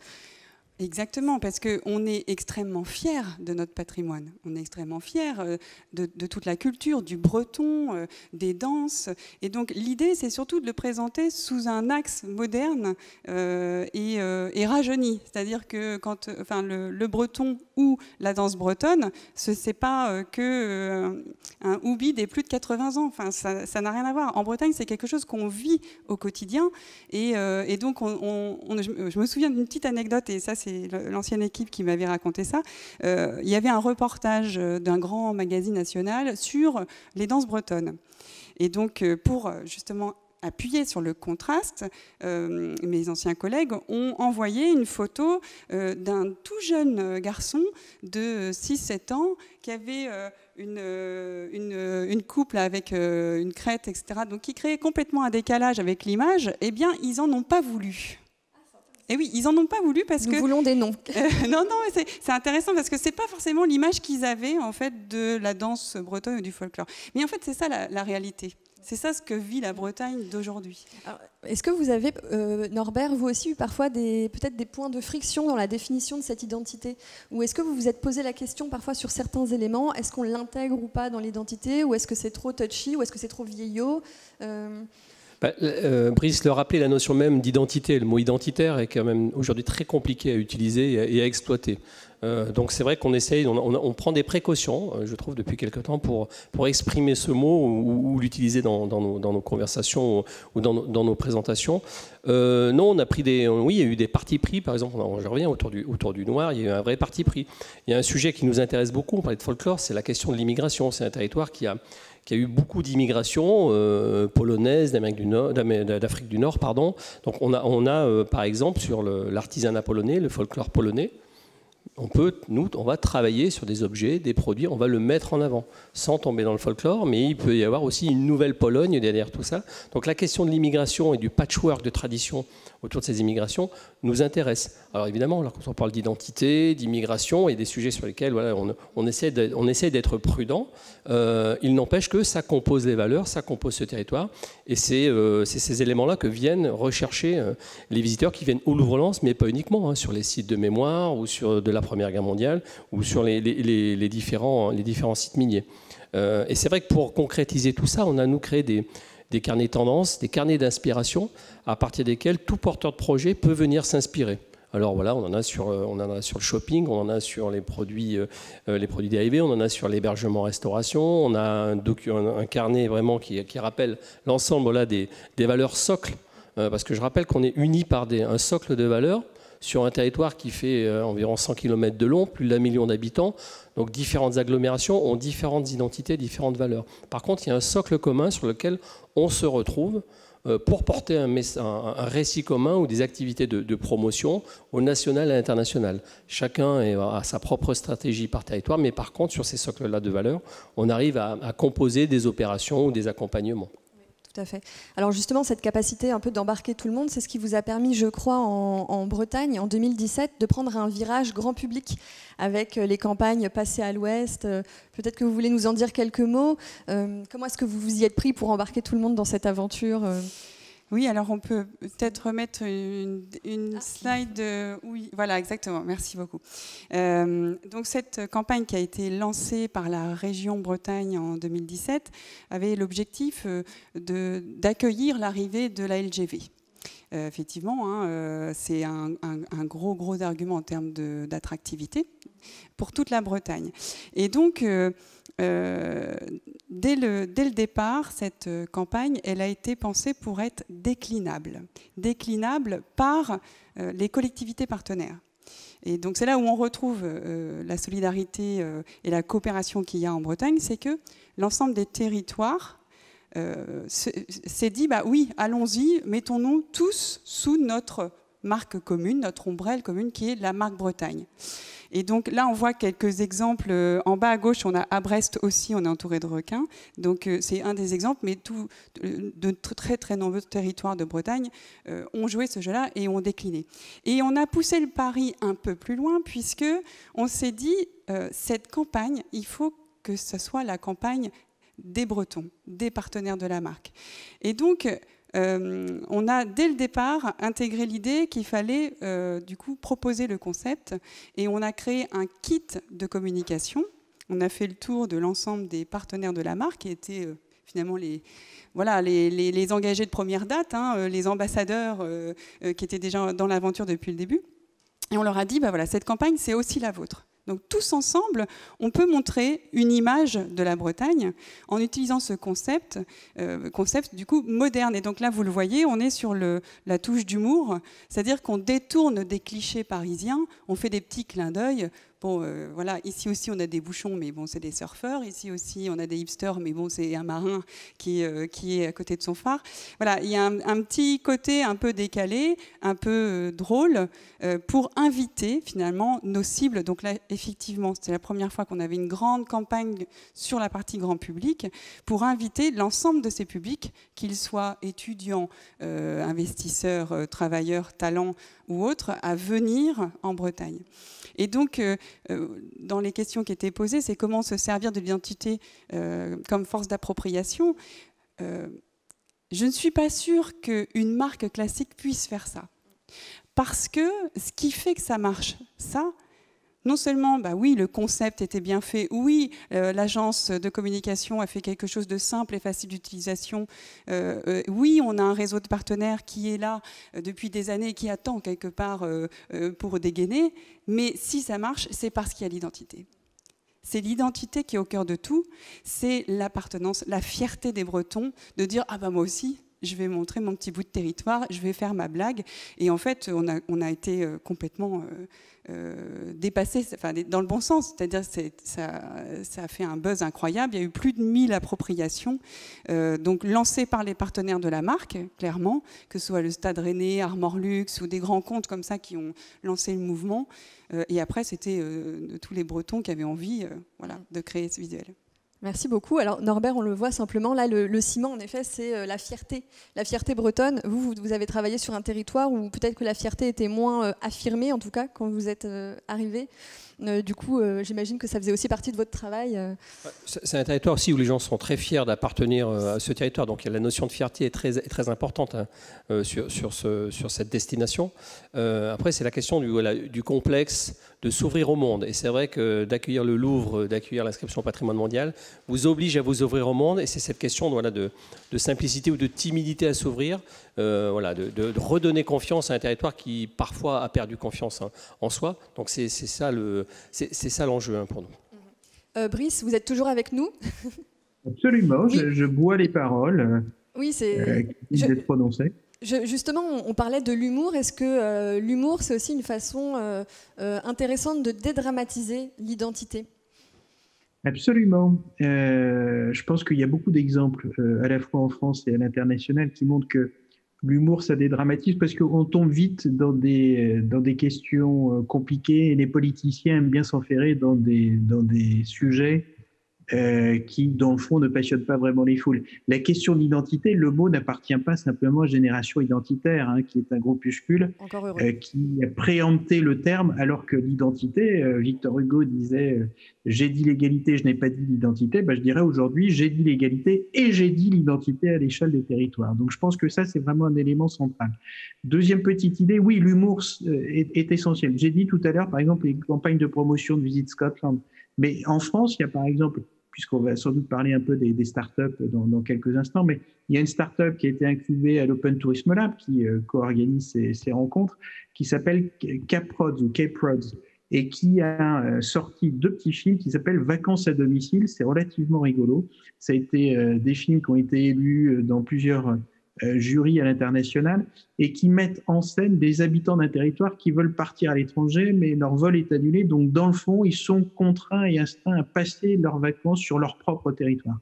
Exactement, parce qu'on est extrêmement fiers de notre patrimoine. On est extrêmement fiers de toute la culture, du breton, des danses. Et donc l'idée, c'est surtout de le présenter sous un axe moderne et rajeuni. C'est-à-dire que le breton ou la danse bretonne, ce n'est pas que un houbi des plus de 80 ans. Enfin, ça n'a rien à voir. En Bretagne, c'est quelque chose qu'on vit au quotidien. Et donc, je me souviens d'une petite anecdote, et ça, c'est l'ancienne équipe qui m'avait raconté ça. Il y avait un reportage d'un grand magazine national sur les danses bretonnes. Et donc, pour justement appuyer sur le contraste, mes anciens collègues ont envoyé une photo d'un tout jeune garçon de 6-7 ans qui avait une coupe là, avec une crête, etc. Donc, qui créait complètement un décalage avec l'image. Eh bien, ils n'en ont pas voulu. Et oui, ils n'en ont pas voulu parce que... Nous voulons des noms. Non, c'est intéressant parce que ce n'est pas forcément l'image qu'ils avaient en fait, de la danse bretonne ou du folklore. Mais en fait, c'est ça la réalité. C'est ça ce que vit la Bretagne d'aujourd'hui. Est-ce que vous avez, Norbert, vous aussi eu parfois peut-être des points de friction dans la définition de cette identité? Ou est-ce que vous vous êtes posé la question parfois sur certains éléments, est-ce qu'on l'intègre ou pas dans l'identité? Ou est-ce que c'est trop touchy? Ou est-ce que c'est trop vieillot? Brice le rappelait, la notion même d'identité, le mot identitaire est quand même aujourd'hui très compliqué à utiliser et à exploiter. Donc c'est vrai qu'on essaye, on prend des précautions, je trouve, depuis quelque temps pour exprimer ce mot ou l'utiliser dans nos conversations ou dans nos présentations. Non, on a pris oui, il y a eu des partis pris, par exemple, je reviens autour du noir, il y a eu un vrai parti pris. Il y a un sujet qui nous intéresse beaucoup, on parlait de folklore, c'est la question de l'immigration. C'est un territoire qui a eu beaucoup d'immigration polonaise, d'Afrique du Nord, pardon. Donc on a par exemple sur l'artisanat polonais, le folklore polonais, on va travailler sur des objets, des produits, on va le mettre en avant, sans tomber dans le folklore, mais il peut y avoir aussi une nouvelle Pologne derrière tout ça. Donc la question de l'immigration et du patchwork de traditions autour de ces immigrations nous intéresse. Alors évidemment, quand on parle d'identité, d'immigration, et des sujets sur lesquels voilà, on essaie d'être prudent, il n'empêche que ça compose les valeurs, ça compose ce territoire, et c'est ces éléments-là que viennent rechercher les visiteurs qui viennent au Louvre-Lens, mais pas uniquement, sur les sites de mémoire ou sur de la Première Guerre mondiale ou sur les différents sites miniers. Et c'est vrai que pour concrétiser tout ça, on a nous créé des carnets de tendances, des carnets d'inspiration à partir desquels tout porteur de projet peut venir s'inspirer. Alors voilà, on en a sur le shopping, on en a sur les produits dérivés, on en a sur l'hébergement-restauration, on a un carnet vraiment qui rappelle l'ensemble là, des valeurs socles, parce que je rappelle qu'on est unis par un socle de valeurs sur un territoire qui fait environ 100 km de long, plus d'1 million d'habitants. Donc différentes agglomérations ont différentes identités, différentes valeurs. Par contre, il y a un socle commun sur lequel on se retrouve pour porter un récit commun ou des activités de promotion au national et à l'international. Chacun a sa propre stratégie par territoire, mais par contre, sur ces socles-là de valeurs, on arrive à composer des opérations ou des accompagnements. Tout à fait. Alors justement, cette capacité un peu d'embarquer tout le monde, c'est ce qui vous a permis, je crois, en Bretagne, en 2017, de prendre un virage grand public avec les campagnes Passer à l'Ouest. Peut-être que vous voulez nous en dire quelques mots. Comment est-ce que vous vous y êtes pris pour embarquer tout le monde dans cette aventure ? Oui, alors on peut peut-être remettre une slide. Oui, voilà, exactement. Merci beaucoup. Donc cette campagne qui a été lancée par la région Bretagne en 2017 avait l'objectif d'accueillir l'arrivée de la LGV. Effectivement, c'est un gros argument en termes d'attractivité pour toute la Bretagne. Et donc, dès le départ, cette campagne, elle a été pensée pour être déclinable par les collectivités partenaires. Et donc c'est là où on retrouve la solidarité et la coopération qu'il y a en Bretagne, c'est que l'ensemble des territoires s'est dit, bah oui, allons-y, mettons-nous tous sous notre marque commune, notre ombrelle commune, qui est la marque Bretagne. Et donc là, on voit quelques exemples. En bas à gauche, on a à Brest aussi, on est entouré de requins. Donc c'est un des exemples, mais de très nombreux territoires de Bretagne ont joué ce jeu-là et ont décliné. Et on a poussé le pari un peu plus loin, puisque on s'est dit, cette campagne, il faut que ce soit la campagne des Bretons, des partenaires de la marque. Et donc, on a, dès le départ, intégré l'idée qu'il fallait du coup proposer le concept, et on a créé un kit de communication. On a fait le tour de l'ensemble des partenaires de la marque, qui étaient finalement les engagés de première date, les ambassadeurs qui étaient déjà dans l'aventure depuis le début. Et on leur a dit, bah voilà, cette campagne, c'est aussi la vôtre. Donc tous ensemble, on peut montrer une image de la Bretagne en utilisant ce concept du coup moderne. Et donc là, vous le voyez, on est sur la touche d'humour, c'est-à-dire qu'on détourne des clichés parisiens, on fait des petits clins d'œil. Bon, voilà, ici aussi on a des bouchons, mais bon, c'est des surfeurs. Ici aussi on a des hipsters, mais bon, c'est un marin qui est à côté de son phare. Voilà, il y a un petit côté un peu décalé, un peu drôle, pour inviter finalement nos cibles. Donc là, effectivement, c'était la première fois qu'on avait une grande campagne sur la partie grand public pour inviter l'ensemble de ces publics, qu'ils soient étudiants, investisseurs, travailleurs, talents ou autres, à venir en Bretagne. Et donc, dans les questions qui étaient posées, c'est comment se servir de l'identité comme force d'appropriation. Je ne suis pas sûre qu'une marque classique puisse faire ça. Parce que ce qui fait que ça marche, ça, non seulement, oui, le concept était bien fait, oui, l'agence de communication a fait quelque chose de simple et facile d'utilisation, oui, on a un réseau de partenaires qui est là depuis des années et qui attend quelque part pour dégainer, mais si ça marche, c'est parce qu'il y a l'identité. C'est l'identité qui est au cœur de tout, c'est l'appartenance, la fierté des Bretons de dire « Ah moi aussi !» je vais montrer mon petit bout de territoire, je vais faire ma blague. Et en fait, on a été complètement dépassé, dans le bon sens. C'est-à-dire que ça a fait un buzz incroyable. Il y a eu plus de 1000 appropriations, donc lancées par les partenaires de la marque, clairement, que ce soit le Stade Rennais, Armor Luxe ou des grands comptes comme ça qui ont lancé le mouvement. Et après, c'était tous les Bretons qui avaient envie de créer ce visuel. Merci beaucoup. Alors Norbert, on le voit simplement, là le ciment en effet c'est la fierté bretonne. Vous avez travaillé sur un territoire où peut-être que la fierté était moins affirmée, en tout cas quand vous êtes arrivé. Du coup, j'imagine que ça faisait aussi partie de votre travail. C'est un territoire aussi où les gens sont très fiers d'appartenir à ce territoire. Donc la notion de fierté est très importante sur cette destination. Après, c'est la question du complexe de s'ouvrir au monde. Et c'est vrai que d'accueillir le Louvre, d'accueillir l'inscription au patrimoine mondial, vous oblige à vous ouvrir au monde. Et c'est cette question de simplicité ou de timidité à s'ouvrir, de redonner confiance à un territoire qui parfois a perdu confiance en soi. Donc c'est ça l'enjeu pour nous. Brice, vous êtes toujours avec nous? Absolument, oui. Je bois les paroles qui viennent d'être prononcées. Justement, on parlait de l'humour. Est-ce que l'humour, c'est aussi une façon intéressante de dédramatiser l'identité? Absolument. Je pense qu'il y a beaucoup d'exemples, à la fois en France et à l'international, qui montrent que l'humour, ça dédramatise parce qu'on tombe vite dans des questions compliquées et les politiciens aiment bien s'enferrer dans des sujets qui, dans le fond, ne passionnent pas vraiment les foules. La question d'identité, le mot n'appartient pas simplement à Génération Identitaire, qui est un groupuscule qui a préempté le terme, alors que l'identité, Victor Hugo disait « j'ai dit l'égalité, je n'ai pas dit l'identité », je dirais aujourd'hui « j'ai dit l'égalité et j'ai dit l'identité à l'échelle des territoires ». Donc je pense que ça, c'est vraiment un élément central. Deuxième petite idée, oui, l'humour est essentiel. J'ai dit tout à l'heure, par exemple, les campagnes de promotion de Visit Scotland. Mais en France, il y a par exemple, puisqu'on va sans doute parler un peu des startups dans quelques instants, mais il y a une startup qui a été incubée à l'Open Tourism Lab, qui co-organise ces rencontres, qui s'appelle Caprods ou Caprods, et qui a sorti 2 petits films qui s'appellent Vacances à domicile. C'est relativement rigolo. Ça a été des films qui ont été élus dans plusieurs jurys à l'international et qui mettent en scène des habitants d'un territoire qui veulent partir à l'étranger, mais leur vol est annulé. Donc, dans le fond, ils sont contraints et astreints à passer leurs vacances sur leur propre territoire.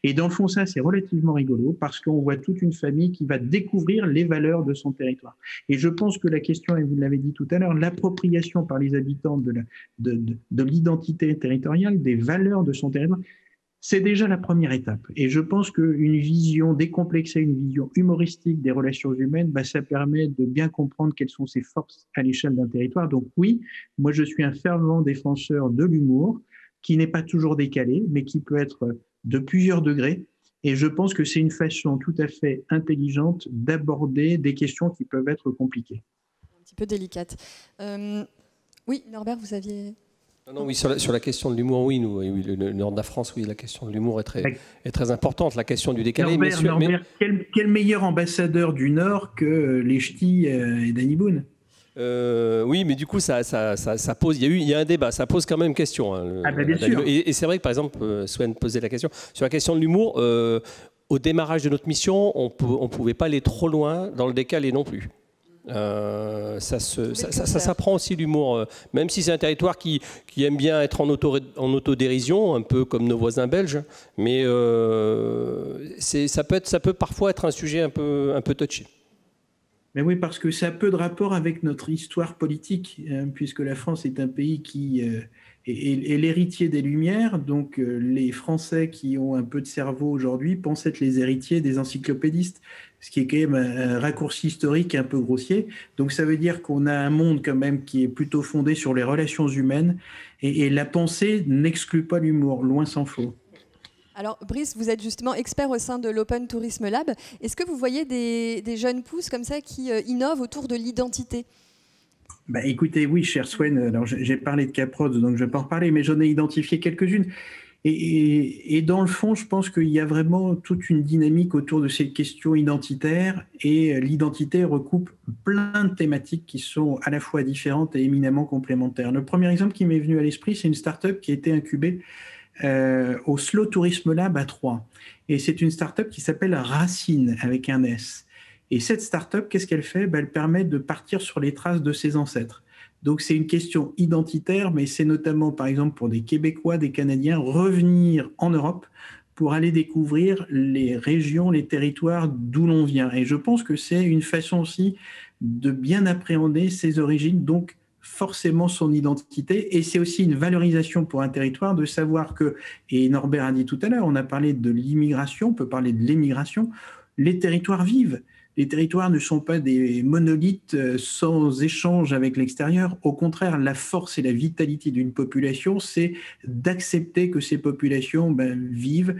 Et dans le fond, ça, c'est relativement rigolo parce qu'on voit toute une famille qui va découvrir les valeurs de son territoire. Et je pense que la question, et vous l'avez dit tout à l'heure, l'appropriation par les habitants de l'identité territoriale, des valeurs de son territoire, c'est déjà la première étape. Et je pense qu'une vision décomplexée, une vision humoristique des relations humaines, ça permet de bien comprendre quelles sont ses forces à l'échelle d'un territoire. Donc oui, moi je suis un fervent défenseur de l'humour, qui n'est pas toujours décalé, mais qui peut être de plusieurs degrés. Et je pense que c'est une façon tout à fait intelligente d'aborder des questions qui peuvent être compliquées. Un petit peu délicate. Oui, Norbert, vous aviez... Non, oui, sur la question de l'humour, oui, le nord de la France, oui, la question de l'humour est très importante, la question du décalé. Norbert, quel meilleur ambassadeur du Nord que les Ch'tis et Danny Boone? Oui, mais du coup, ça pose. Il y a un débat, ça pose quand même question. Bien sûr. Et c'est vrai que, par exemple, Swen posait la question sur la question de l'humour. Au démarrage de notre mission, on ne pouvait pas aller trop loin dans le décalé non plus. Ça s'apprend aussi l'humour, même si c'est un territoire qui aime bien être en autodérision, un peu comme nos voisins belges, mais ça peut parfois être un sujet un peu touchy. Mais oui, parce que ça a peu de rapport avec notre histoire politique, puisque la France est un pays qui est l'héritier des Lumières. Donc les Français qui ont un peu de cerveau aujourd'hui pensent être les héritiers des encyclopédistes, ce qui est quand même un raccourci historique un peu grossier. Donc ça veut dire qu'on a un monde quand même qui est plutôt fondé sur les relations humaines, et la pensée n'exclut pas l'humour, loin s'en faut. Alors Brice, vous êtes justement expert au sein de l'Open Tourism Lab. Est-ce que vous voyez des jeunes pousses comme ça qui innovent autour de l'identité? Bah, écoutez, oui, cher Swen, alors j'ai parlé de Caprods, donc je vais pas en reparler, mais j'en ai identifié quelques-unes. Et dans le fond, je pense qu'il y a vraiment toute une dynamique autour de ces questions identitaires, et l'identité recoupe plein de thématiques qui sont à la fois différentes et éminemment complémentaires. Le premier exemple qui m'est venu à l'esprit, c'est une start-up qui a été incubée au Slow Tourisme Lab à Troyes. Et c'est une start-up qui s'appelle Racine, avec un S. Et cette start-up, qu'est-ce qu'elle fait? Elle permet de partir sur les traces de ses ancêtres. Donc c'est une question identitaire, mais c'est notamment, par exemple, pour des Québécois, des Canadiens, revenir en Europe pour aller découvrir les régions, les territoires d'où l'on vient. Et je pense que c'est une façon aussi de bien appréhender ses origines, donc forcément son identité. Et c'est aussi une valorisation pour un territoire de savoir que, et Norbert a dit tout à l'heure, on a parlé de l'immigration, on peut parler de l'émigration, les territoires vivent. Les territoires ne sont pas des monolithes sans échange avec l'extérieur. Au contraire, la force et la vitalité d'une population, c'est d'accepter que ces populations vivent,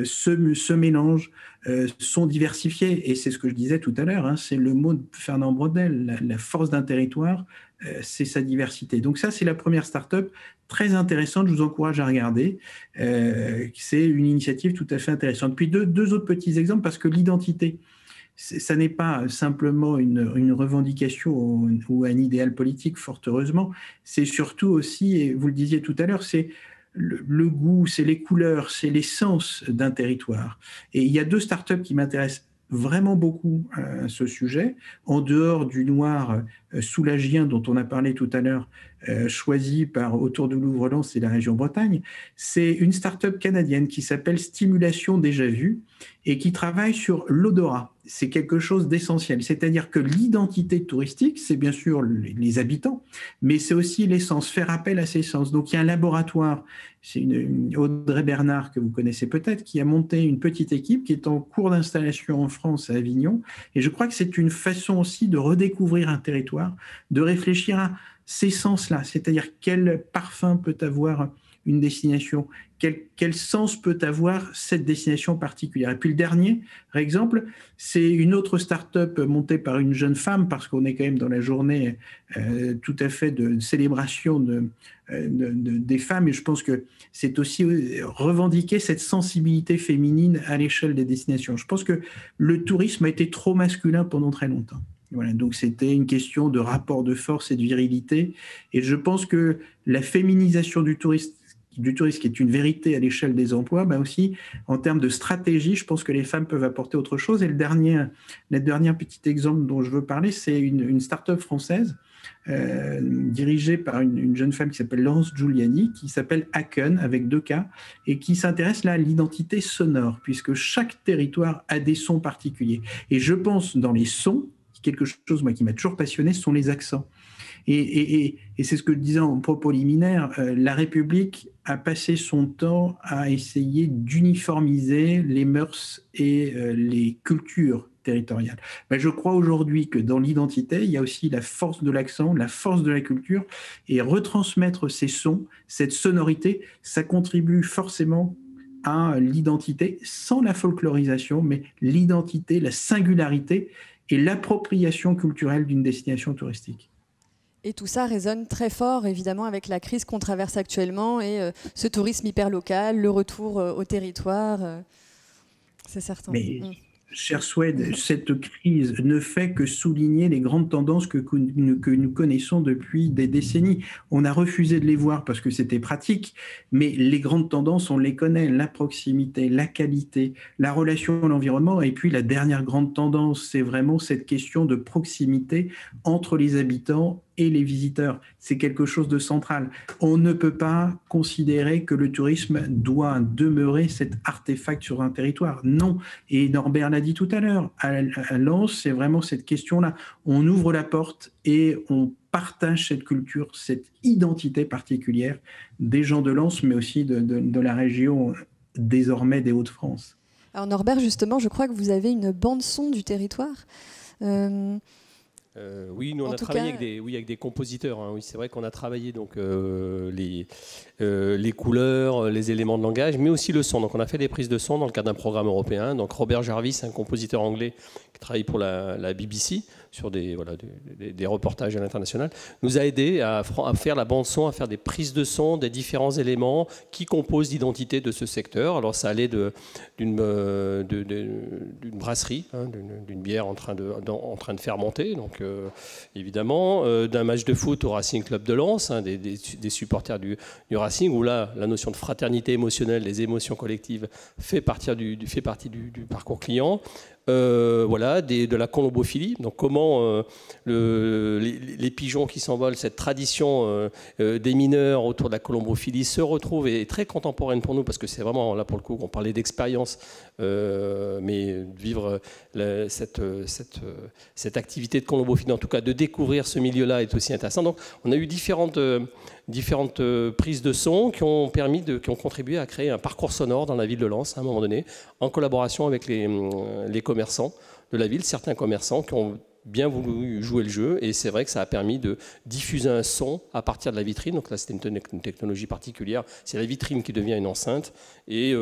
se mélangent, sont diversifiées. Et c'est ce que je disais tout à l'heure, hein, c'est le mot de Fernand Braudel, la force d'un territoire, c'est sa diversité. Donc ça, c'est la première start-up très intéressante, je vous encourage à regarder. C'est une initiative tout à fait intéressante. Puis deux autres petits exemples, parce que l'identité, ça n'est pas simplement une revendication ou un idéal politique, fort heureusement. C'est surtout aussi, et vous le disiez tout à l'heure, c'est le goût, c'est les couleurs, c'est l'essence d'un territoire. Et il y a deux startups qui m'intéressent vraiment beaucoup à ce sujet, en dehors du noir soulagien dont on a parlé tout à l'heure, choisi par autour de Louvre-Lens et la région Bretagne. C'est une start-up canadienne qui s'appelle Stimulation Déjà Vu et qui travaille sur l'odorat. C'est quelque chose d'essentiel, c'est-à-dire que l'identité touristique, c'est bien sûr les habitants, mais c'est aussi l'essence, faire appel à ces sens. Donc il y a un laboratoire, c'est une Audrey Bernard que vous connaissez peut-être, qui a monté une petite équipe qui est en cours d'installation en France à Avignon, et je crois que c'est une façon aussi de redécouvrir un territoire, de réfléchir à ces sens-là, c'est-à-dire quel parfum peut avoir une destination, quel sens peut avoir cette destination particulière. Et puis le dernier exemple, c'est une autre start-up montée par une jeune femme, parce qu'on est quand même dans la journée tout à fait de célébration des femmes, et je pense que c'est aussi revendiquer cette sensibilité féminine à l'échelle des destinations. Je pense que le tourisme a été trop masculin pendant très longtemps. Voilà, donc c'était une question de rapport de force et de virilité, et je pense que la féminisation du tourisme qui est une vérité à l'échelle des emplois, aussi en termes de stratégie, je pense que les femmes peuvent apporter autre chose. Et le dernier petit exemple dont je veux parler, c'est une start-up française dirigée par une jeune femme qui s'appelle Laurence Giuliani, qui s'appelle Haken avec 2 K, et qui s'intéresse là à l'identité sonore, puisque chaque territoire a des sons particuliers. Et je pense dans les sons, quelque chose moi, qui m'a toujours passionné, ce sont les accents. Et c'est ce que je disais en propos liminaire, la République a passé son temps à essayer d'uniformiser les mœurs et les cultures territoriales. Je crois aujourd'hui que dans l'identité, il y a aussi la force de l'accent, la force de la culture, et retransmettre ces sons, cette sonorité, ça contribue forcément à l'identité, sans la folklorisation, mais l'identité, la singularité et l'appropriation culturelle d'une destination touristique. Et tout ça résonne très fort, évidemment, avec la crise qu'on traverse actuellement et ce tourisme hyper local, le retour au territoire, c'est certain. Mais, cher Swed, cette crise ne fait que souligner les grandes tendances que nous connaissons depuis des décennies. On a refusé de les voir parce que c'était pratique, mais les grandes tendances, on les connaît, la proximité, la qualité, la relation à l'environnement, et puis la dernière grande tendance, c'est vraiment cette question de proximité entre les habitants et les visiteurs. C'est quelque chose de central. On ne peut pas considérer que le tourisme doit demeurer cet artefact sur un territoire. Non. Et Norbert l'a dit tout à l'heure, à Lens, c'est vraiment cette question-là. On ouvre la porte et on partage cette culture, cette identité particulière des gens de Lens, mais aussi de la région désormais des Hauts-de-France. Alors Norbert, justement, je crois que vous avez une bande-son du territoire. Oui, nous on a travaillé avec des compositeurs. Hein. Oui, c'est vrai qu'on a travaillé donc les couleurs, les éléments de langage, mais aussi le son. Donc on a fait des prises de son dans le cadre d'un programme européen. Donc Robert Jarvis, un compositeur anglais qui travaille pour la BBC, sur des reportages à l'international, nous a aidé à faire la bande-son, à faire des prises de son des différents éléments qui composent l'identité de ce secteur. Alors ça allait d'une brasserie, hein, d'une bière en train de fermenter, donc évidemment, d'un match de foot au Racing Club de Lens, hein, des supporters du Racing, où là, la notion de fraternité émotionnelle, les émotions collectives fait partie du parcours client. De la colombophilie, donc comment les pigeons qui s'envolent, cette tradition des mineurs autour de la colombophilie se retrouve et est très contemporaine pour nous, parce que c'est vraiment, là pour le coup, on parlait d'expérience, mais vivre cette activité de colombophilie, en tout cas de découvrir ce milieu-là, est aussi intéressant. Donc on a eu différentes prises de son qui ont contribué à créer un parcours sonore dans la ville de Lens à un moment donné, en collaboration avec les commerçants de la ville, certains commerçants qui ont bien voulu jouer le jeu, et c'est vrai que ça a permis de diffuser un son à partir de la vitrine. Donc là, c'était une technologie particulière, c'est la vitrine qui devient une enceinte, et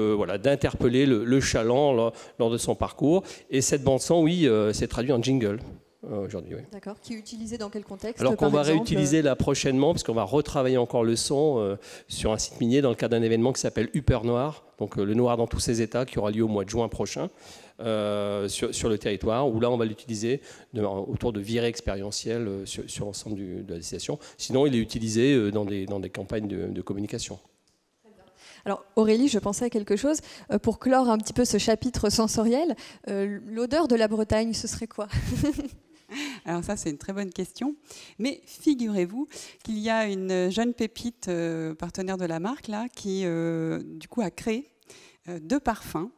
d'interpeller le chaland lors de son parcours. Et cette bande-son, oui, s'est traduite en jingle. Aujourd'hui, oui. D'accord. Qui est utilisé dans quel contexte? Alors qu'on va réutiliser là prochainement, parce qu'on va retravailler encore le son sur un site minier dans le cadre d'un événement qui s'appelle Upper Noir, donc le noir dans tous ses états, qui aura lieu au mois de juin prochain sur le territoire, où là on va l'utiliser autour de virées expérientielles sur l'ensemble de la destination. Sinon, il est utilisé dans des campagnes de communication. Alors Aurélie, je pensais à quelque chose. Pour clore un petit peu ce chapitre sensoriel, l'odeur de la Bretagne, ce serait quoi? Alors ça, c'est une très bonne question. Mais figurez-vous qu'il y a une jeune pépite partenaire de la marque là, qui du coup a créé 2 parfums.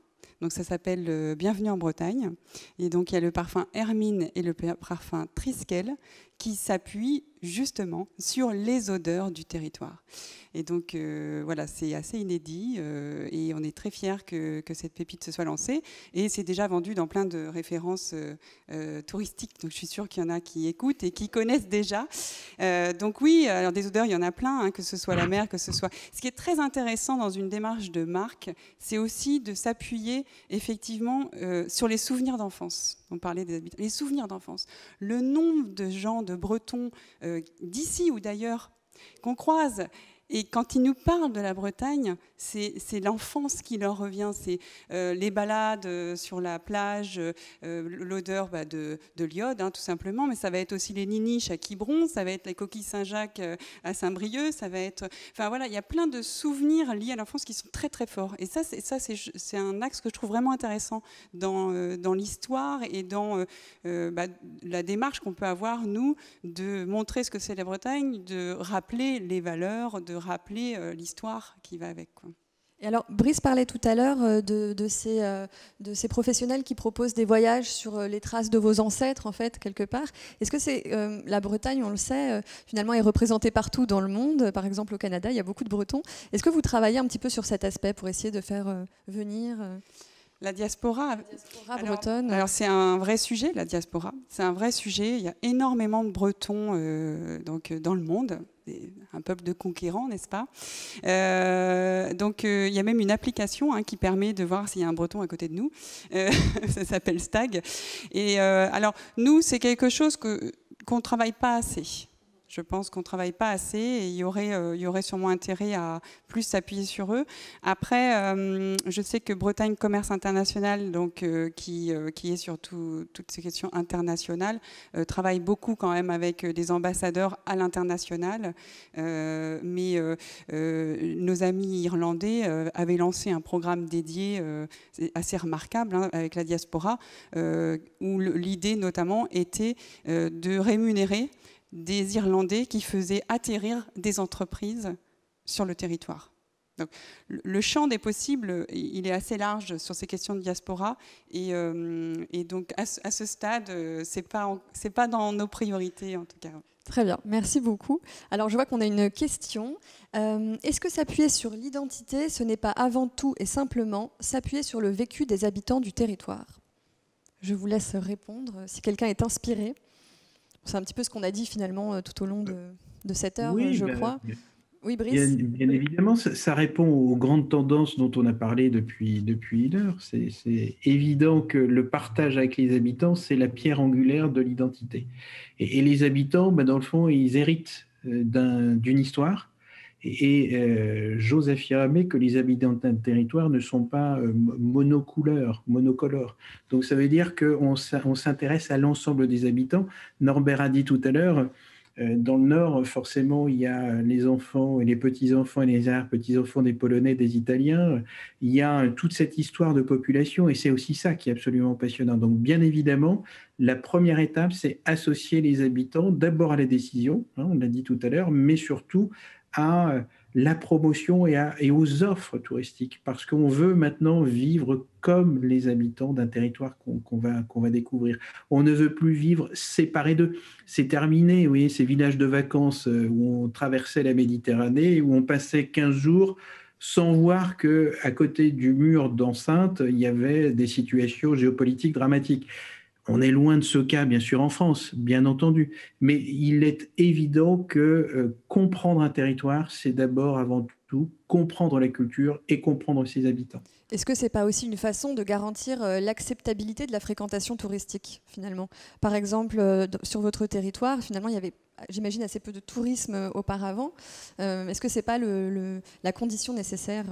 Donc ça s'appelle Bienvenue en Bretagne. Et donc il y a le parfum Hermine et le parfum Triskel qui s'appuient justement sur les odeurs du territoire. Et donc voilà, c'est assez inédit et on est très fiers que cette pépite se soit lancée. Et c'est déjà vendu dans plein de références touristiques. Donc je suis sûre qu'il y en a qui écoutent et qui connaissent déjà. Donc oui, alors des odeurs, il y en a plein, hein, que ce soit la mer, que ce soit... Ce qui est très intéressant dans une démarche de marque, c'est aussi de s'appuyer effectivement sur les souvenirs d'enfance. On parlait des habitants. Les souvenirs d'enfance. Le nombre de gens, de Bretons, d'ici ou d'ailleurs, qu'on croise. Et quand ils nous parlent de la Bretagne, c'est l'enfance qui leur revient. C'est les balades sur la plage, l'odeur de l'iode, hein, tout simplement. Mais ça va être aussi les niniches à Quiberon, ça va être les coquilles Saint-Jacques à Saint-Brieuc, ça va être... Enfin voilà, il y a plein de souvenirs liés à l'enfance qui sont très très forts. Et ça, c'est un axe que je trouve vraiment intéressant dans l'histoire et dans la démarche qu'on peut avoir, nous, de montrer ce que c'est la Bretagne, de rappeler les valeurs, de rappeler l'histoire qui va avec, quoi. Et alors, Brice parlait tout à l'heure de ces professionnels qui proposent des voyages sur les traces de vos ancêtres, en fait, quelque part. Est-ce que c'est la Bretagne, on le sait, finalement, est représentée partout dans le monde. Par exemple, au Canada, il y a beaucoup de Bretons. Est-ce que vous travaillez un petit peu sur cet aspect pour essayer de faire venir... La diaspora bretonne. Alors c'est un vrai sujet, la diaspora. C'est un vrai sujet. Il y a énormément de Bretons dans le monde. Un peuple de conquérants, n'est-ce pas? Donc il y a même une application qui permet de voir s'il y a un Breton à côté de nous. Ça s'appelle Stag. Et alors nous, c'est quelque chose qu'on ne travaille pas assez. Je pense qu'on ne travaille pas assez et il y aurait sûrement intérêt à plus s'appuyer sur eux. Après, je sais que Bretagne Commerce International, donc, qui est sur toutes ces questions internationales, travaille beaucoup quand même avec des ambassadeurs à l'international. Mais nos amis irlandais avaient lancé un programme dédié assez remarquable avec la diaspora, où l'idée notamment était de rémunérer des Irlandais qui faisaient atterrir des entreprises sur le territoire. Donc, le champ des possibles, il est assez large sur ces questions de diaspora. Et donc, à ce stade, c'est pas dans nos priorités, en tout cas. Très bien, merci beaucoup. Alors, je vois qu'on a une question. Est-ce que s'appuyer sur l'identité, ce n'est pas avant tout et simplement s'appuyer sur le vécu des habitants du territoire? Je vous laisse répondre, si quelqu'un est inspiré. C'est un petit peu ce qu'on a dit finalement tout au long de cette heure, oui, je crois. Oui, Brice. Bien évidemment, ça répond aux grandes tendances dont on a parlé depuis une heure. C'est évident que le partage avec les habitants, c'est la pierre angulaire de l'identité. Et les habitants, ben, dans le fond, ils héritent d'une histoire. J'ose affirmer que les habitants d'un territoire ne sont pas monocolores. Donc ça veut dire qu'on s'intéresse à l'ensemble des habitants. Norbert a dit tout à l'heure, dans le Nord, forcément, il y a les enfants et les petits-enfants et les arrière-petits-enfants des Polonais, des Italiens. Il y a toute cette histoire de population et c'est aussi ça qui est absolument passionnant. Donc, bien évidemment, la première étape, c'est associer les habitants d'abord à la décision, hein, on l'a dit tout à l'heure, mais surtout à la promotion et aux offres touristiques, parce qu'on veut maintenant vivre comme les habitants d'un territoire qu'on va découvrir. On ne veut plus vivre séparés d'eux. C'est terminé, oui, ces villages de vacances où on traversait la Méditerranée, où on passait 15 jours sans voir qu'à côté du mur d'enceinte, il y avait des situations géopolitiques dramatiques. On est loin de ce cas, bien sûr, en France, bien entendu. Mais il est évident que comprendre un territoire, c'est d'abord, avant tout, comprendre la culture et comprendre ses habitants. Est-ce que ce n'est pas aussi une façon de garantir l'acceptabilité de la fréquentation touristique, finalement? Par exemple, sur votre territoire, finalement, il y avait, j'imagine, assez peu de tourisme auparavant. Est-ce que ce n'est pas la condition nécessaire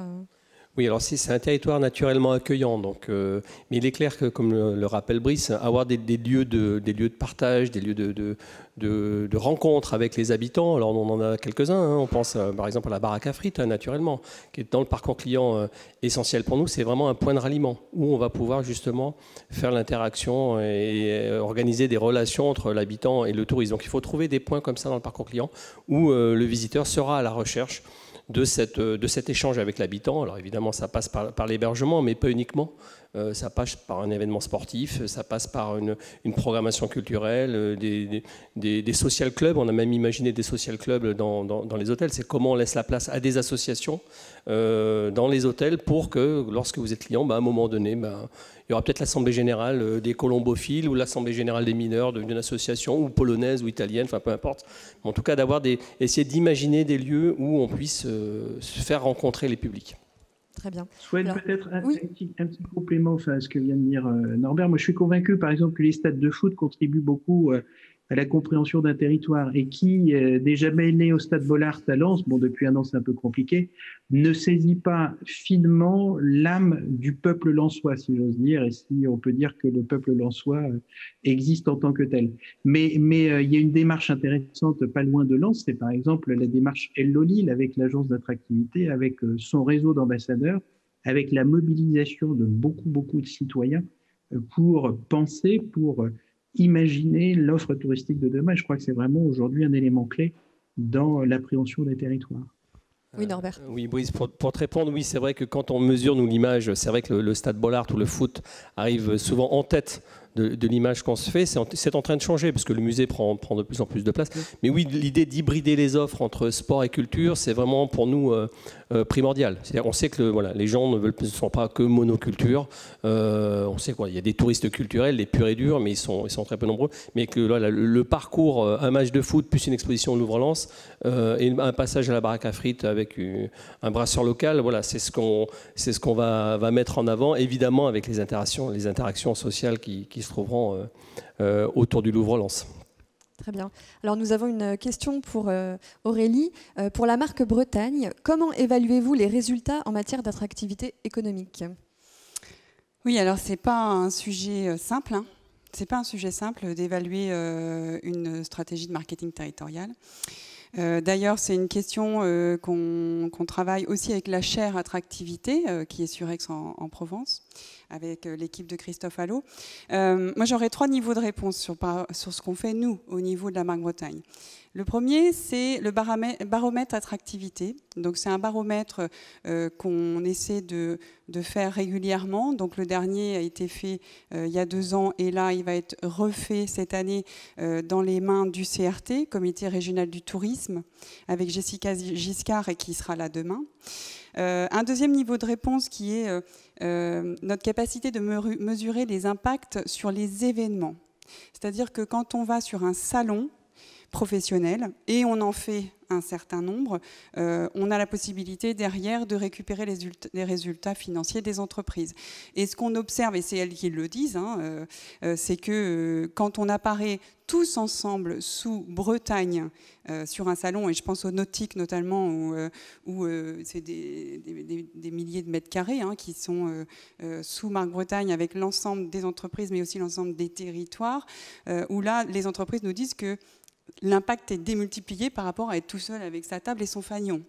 Oui, alors si c'est un territoire naturellement accueillant, donc, mais il est clair que, comme le rappelle Brice, avoir des lieux de partage, des lieux de rencontre avec les habitants, alors on en a quelques-uns, hein, on pense par exemple à la baraque à frites, naturellement, qui est dans le parcours client essentiel pour nous, c'est vraiment un point de ralliement, où on va pouvoir justement faire l'interaction et organiser des relations entre l'habitant et le touriste. Donc il faut trouver des points comme ça dans le parcours client, où le visiteur sera à la recherche de cet échange avec l'habitant. Alors évidemment, ça passe par l'hébergement, mais pas uniquement. Ça passe par un événement sportif, ça passe par une programmation culturelle, des social clubs. On a même imaginé des social clubs dans les hôtels. C'est comment on laisse la place à des associations dans les hôtels pour que, lorsque vous êtes client, à un moment donné, il y aura peut-être l'assemblée générale des colombophiles ou l'assemblée générale des mineurs d'une association, ou polonaise ou italienne, enfin peu importe. En tout cas, essayer d'imaginer des lieux où on puisse se faire rencontrer les publics. Très bien. Swen, peut-être un petit complément à ce que vient de dire Norbert. Moi, je suis convaincu, par exemple, que les stades de foot contribuent beaucoup à la compréhension d'un territoire et qui, déjà mêlé au stade Bollaert à Lens, bon, depuis un an, c'est un peu compliqué, ne saisit pas finement l'âme du peuple lensois, si j'ose dire, et si on peut dire que le peuple lensois existe en tant que tel. Mais il y a une démarche intéressante pas loin de Lens, c'est par exemple la démarche Hello Lille avec l'agence d'attractivité, avec son réseau d'ambassadeurs, avec la mobilisation de beaucoup de citoyens pour penser, pour imaginer l'offre touristique de demain. Je crois que c'est vraiment aujourd'hui un élément clé dans l'appréhension des territoires. Oui, Norbert. Oui, Brice, pour te répondre, oui, c'est vrai que quand on mesure, nous, l'image, c'est vrai que le stade Bollaert ou le foot arrive souvent en tête de l'image qu'on se fait. C'est en train de changer parce que le musée prend de plus en plus de place. Mais oui, l'idée d'hybrider les offres entre sport et culture, c'est vraiment pour nous primordial. C'est-à-dire, on sait que les gens ne sont pas que monoculture. On sait qu'il y a des touristes culturels, les purs et durs, mais ils sont très peu nombreux. Mais que le parcours, un match de foot plus une exposition au Louvre-Lens et un passage à la baraque à frites avec un brasseur local, c'est ce qu'on va mettre en avant, évidemment avec les interactions sociales qui se trouveront autour du Louvre-Lens. Très bien. Alors nous avons une question pour Aurélie. Pour la marque Bretagne, comment évaluez-vous les résultats en matière d'attractivité économique? Oui, alors c'est pas un sujet simple. C'est pas un sujet simple d'évaluer une stratégie de marketing territorial. D'ailleurs, c'est une question qu'on travaille aussi avec la chaire attractivité, qui est sur Aix-en-Provence, avec l'équipe de Christophe Allot. Moi, j'aurais 3 niveaux de réponse sur ce qu'on fait, nous, au niveau de la marque Bretagne. Le premier, c'est le baromètre attractivité. Donc, c'est un baromètre qu'on essaie de faire régulièrement. Donc, le dernier a été fait il y a 2 ans et là, il va être refait cette année dans les mains du CRT, Comité régional du tourisme, avec Jessica Giscard et qui sera là demain. Un deuxième niveau de réponse qui est notre capacité de mesurer les impacts sur les événements. C'est-à-dire que quand on va sur un salon, professionnels, et on en fait un certain nombre, on a la possibilité derrière de récupérer les résultats financiers des entreprises. Et ce qu'on observe, et c'est elles qui le disent, c'est que quand on apparaît tous ensemble sous Bretagne sur un salon, et je pense aux nautiques notamment, où c'est des milliers de mètres carrés qui sont sous marque Bretagne, avec l'ensemble des entreprises, mais aussi l'ensemble des territoires, où là, les entreprises nous disent que l'impact est démultiplié par rapport à être tout seul avec sa table et son fanion.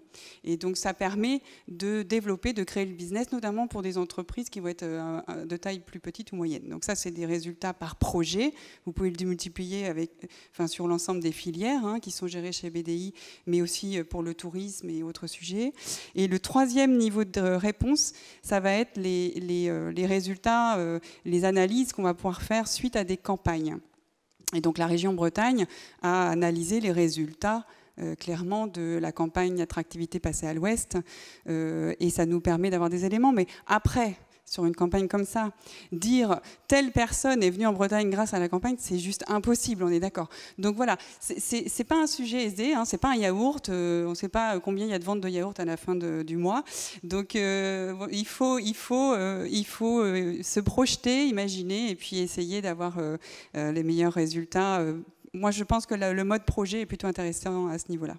Et donc ça permet de développer, de créer le business, notamment pour des entreprises qui vont être de taille plus petite ou moyenne. Donc ça, c'est des résultats par projet. Vous pouvez le démultiplier sur l'ensemble des filières qui sont gérées chez BDI, mais aussi pour le tourisme et autres sujets. Et le troisième niveau de réponse, ça va être les résultats, les analyses qu'on va pouvoir faire suite à des campagnes. Et donc la région Bretagne a analysé les résultats clairement de la campagne attractivité passée à l'Ouest, et ça nous permet d'avoir des éléments. Mais après, sur une campagne comme ça, dire telle personne est venue en Bretagne grâce à la campagne, c'est juste impossible, on est d'accord. Donc voilà, c'est pas un sujet aisé, c'est pas un yaourt, on ne sait pas combien il y a de ventes de yaourt à la fin du mois. Donc il faut se projeter, imaginer, et puis essayer d'avoir les meilleurs résultats. Moi, je pense que le mode projet est plutôt intéressant à ce niveau-là.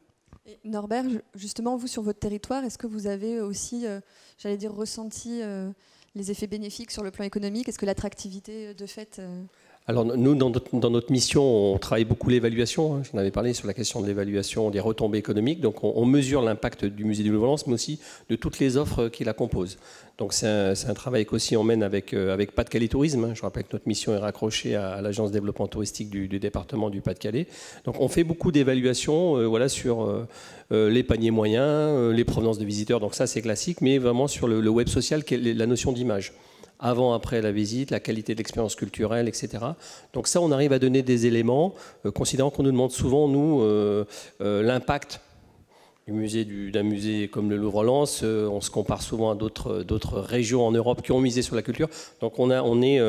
Et Norbert, justement, vous, sur votre territoire, est-ce que vous avez aussi, ressenti les effets bénéfiques sur le plan économique? Est-ce que l'attractivité, de fait... Alors nous, dans notre mission, on travaille beaucoup l'évaluation. J'en avais parlé sur la question de l'évaluation des retombées économiques. Donc on mesure l'impact du musée du Louvre-Lens, mais aussi de toutes les offres qui la composent. Donc c'est un travail qu'aussi on mène avec Pas-de-Calais Tourisme. Je rappelle que notre mission est raccrochée à l'agence de développement touristique du département du Pas-de-Calais. Donc on fait beaucoup d'évaluations sur les paniers moyens, les provenances de visiteurs. Donc ça c'est classique, mais vraiment sur le web social, la notion d'image. Avant, après la visite, la qualité de l'expérience culturelle, etc. Donc ça, on arrive à donner des éléments, considérant qu'on nous demande souvent, nous, l'impact d'un musée comme le Louvre-Lens. On se compare souvent à d'autres régions en Europe qui ont misé sur la culture. Donc on est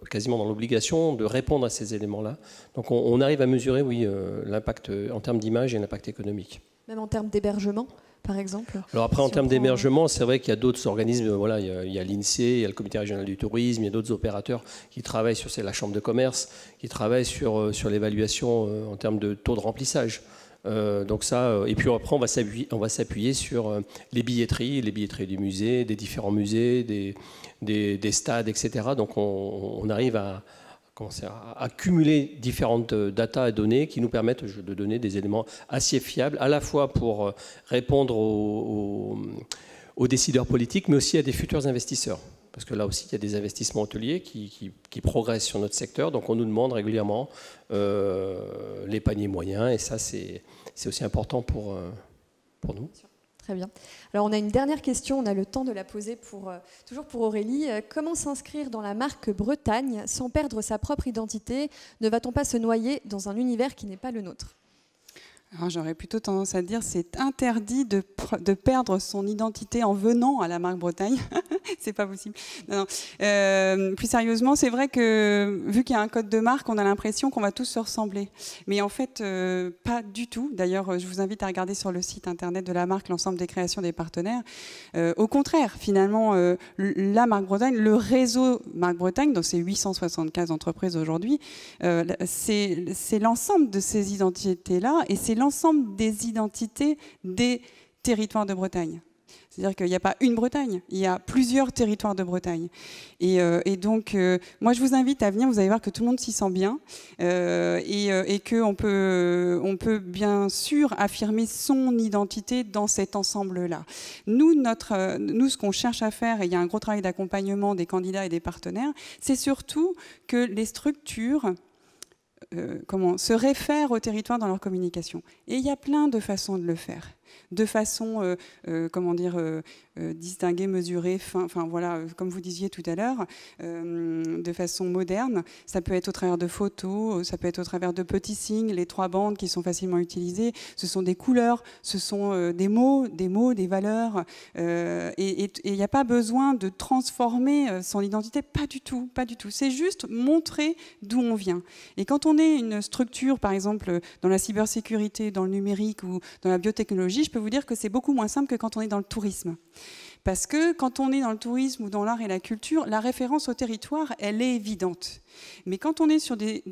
quasiment dans l'obligation de répondre à ces éléments-là. Donc on arrive à mesurer, oui, l'impact en termes d'image et l'impact économique. Même en termes d'hébergement, par exemple? Alors après, en termes d'hébergement, c'est vrai qu'il y a d'autres organismes, il y a l'INSEE, il y a le Comité régional du tourisme, il y a d'autres opérateurs qui travaillent c'est la Chambre de commerce, qui travaillent sur l'évaluation en termes de taux de remplissage. Donc ça, et puis après, on va s'appuyer sur les billetteries du musée, des différents musées, des stades, etc. Donc on arrive à cumuler différentes datas et données qui nous permettent de donner des éléments assez fiables, à la fois pour répondre aux décideurs politiques, mais aussi à des futurs investisseurs. Parce que là aussi, il y a des investissements hôteliers qui progressent sur notre secteur. Donc on nous demande régulièrement les paniers moyens, et ça, c'est aussi important pour nous. Très bien. Alors on a une dernière question, on a le temps de la poser toujours pour Aurélie. Comment s'inscrire dans la marque Bretagne sans perdre sa propre identité? Ne va-t-on pas se noyer dans un univers qui n'est pas le nôtre? Alors, j'aurais plutôt tendance à dire c'est interdit de perdre son identité en venant à la marque Bretagne. C'est pas possible. Non. Plus sérieusement, c'est vrai que vu qu'il y a un code de marque, on a l'impression qu'on va tous se ressembler. Mais en fait, pas du tout. D'ailleurs, je vous invite à regarder sur le site internet de la marque l'ensemble des créations des partenaires. Au contraire, finalement, la marque Bretagne, le réseau marque Bretagne, dans ces 875 entreprises aujourd'hui, c'est l'ensemble de ces identités-là, et c'est l'ensemble des identités des territoires de Bretagne. C'est-à-dire qu'il n'y a pas une Bretagne, il y a plusieurs territoires de Bretagne. Et donc, moi, je vous invite à venir, vous allez voir que tout le monde s'y sent bien, et qu'on peut bien sûr affirmer son identité dans cet ensemble-là. Nous, ce qu'on cherche à faire, et il y a un gros travail d'accompagnement des candidats et des partenaires, c'est surtout que les structures se réfèrent au territoire dans leur communication. Et il y a plein de façons de le faire. de façon, comment dire, distinguée, mesurée, enfin voilà, comme vous disiez tout à l'heure, de façon moderne. Ça peut être au travers de photos, ça peut être au travers de petits signes, les 3 bandes qui sont facilement utilisées. Ce sont des couleurs, ce sont des mots, des valeurs. Et il n'y a pas besoin de transformer son identité, pas du tout, pas du tout. C'est juste montrer d'où on vient. Et quand on est une structure, par exemple, dans la cybersécurité, dans le numérique ou dans la biotechnologie, je peux vous dire que c'est beaucoup moins simple que quand on est dans le tourisme. Parce que quand on est dans le tourisme ou dans l'art et la culture, la référence au territoire, elle est évidente. Mais quand on est sur des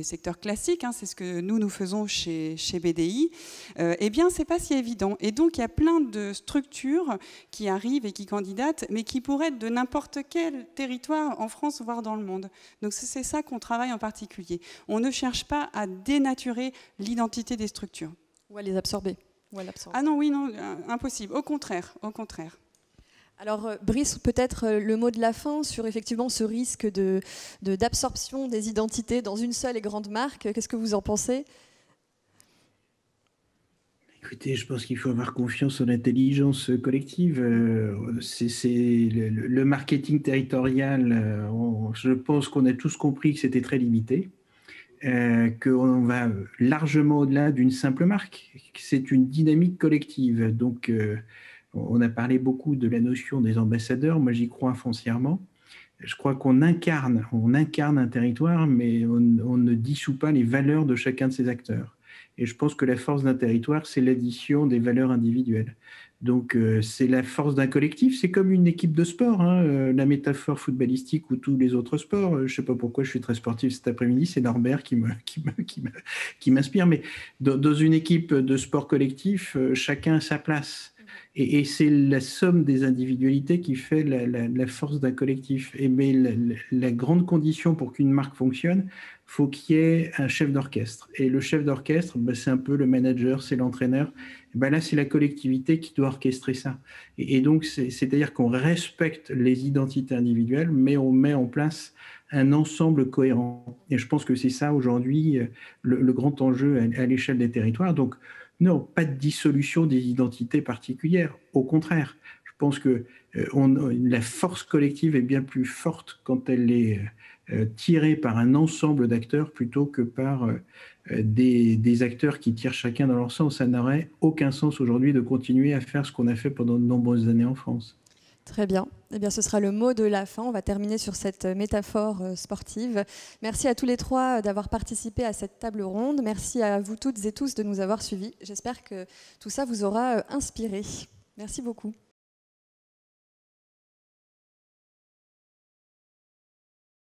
secteurs classiques, hein, c'est ce que nous faisons chez BDI, eh bien, c'est pas si évident. Et donc, il y a plein de structures qui arrivent et qui candidatent, mais qui pourraient être de n'importe quel territoire en France, voire dans le monde. Donc, c'est ça qu'on travaille en particulier. On ne cherche pas à dénaturer l'identité des structures. Ou à les absorber. Ah non, oui, non, impossible. Au contraire, au contraire. Alors, Brice, peut-être le mot de la fin sur effectivement ce risque d'absorption des identités dans une seule et grande marque. Qu'est-ce que vous en pensez ? Écoutez, je pense qu'il faut avoir confiance en l'intelligence collective. Le marketing territorial, je pense qu'on a tous compris que c'était très limité. Qu'on va largement au-delà d'une simple marque. C'est une dynamique collective. Donc, on a parlé beaucoup de la notion des ambassadeurs. Moi, j'y crois foncièrement. Je crois qu'on incarne un territoire, mais on ne dissout pas les valeurs de chacun de ces acteurs. Et je pense que la force d'un territoire, c'est l'addition des valeurs individuelles. Donc, c'est la force d'un collectif. C'est comme une équipe de sport, hein, la métaphore footballistique ou tous les autres sports. Je ne sais pas pourquoi je suis très sportif cet après-midi. C'est Norbert qui m'inspire. Mais dans une équipe de sport collectif, chacun a sa place. Et c'est la somme des individualités qui fait la force d'un collectif. Mais la grande condition pour qu'une marque fonctionne, faut qu'il y ait un chef d'orchestre. Et le chef d'orchestre, c'est un peu le manager, c'est l'entraîneur. Là, c'est la collectivité qui doit orchestrer ça. Et donc, c'est-à-dire qu'on respecte les identités individuelles, mais on met en place un ensemble cohérent. Et je pense que c'est ça, aujourd'hui, le grand enjeu à l'échelle des territoires. Donc, non, pas de dissolution des identités particulières. Au contraire, je pense que la force collective est bien plus forte quand elle est tirée par un ensemble d'acteurs plutôt que par des acteurs qui tirent chacun dans leur sens. Ça n'aurait aucun sens aujourd'hui de continuer à faire ce qu'on a fait pendant de nombreuses années en France. Très bien. Eh bien, ce sera le mot de la fin. On va terminer sur cette métaphore sportive. Merci à tous les 3 d'avoir participé à cette table ronde. Merci à vous toutes et tous de nous avoir suivis. J'espère que tout ça vous aura inspiré. Merci beaucoup.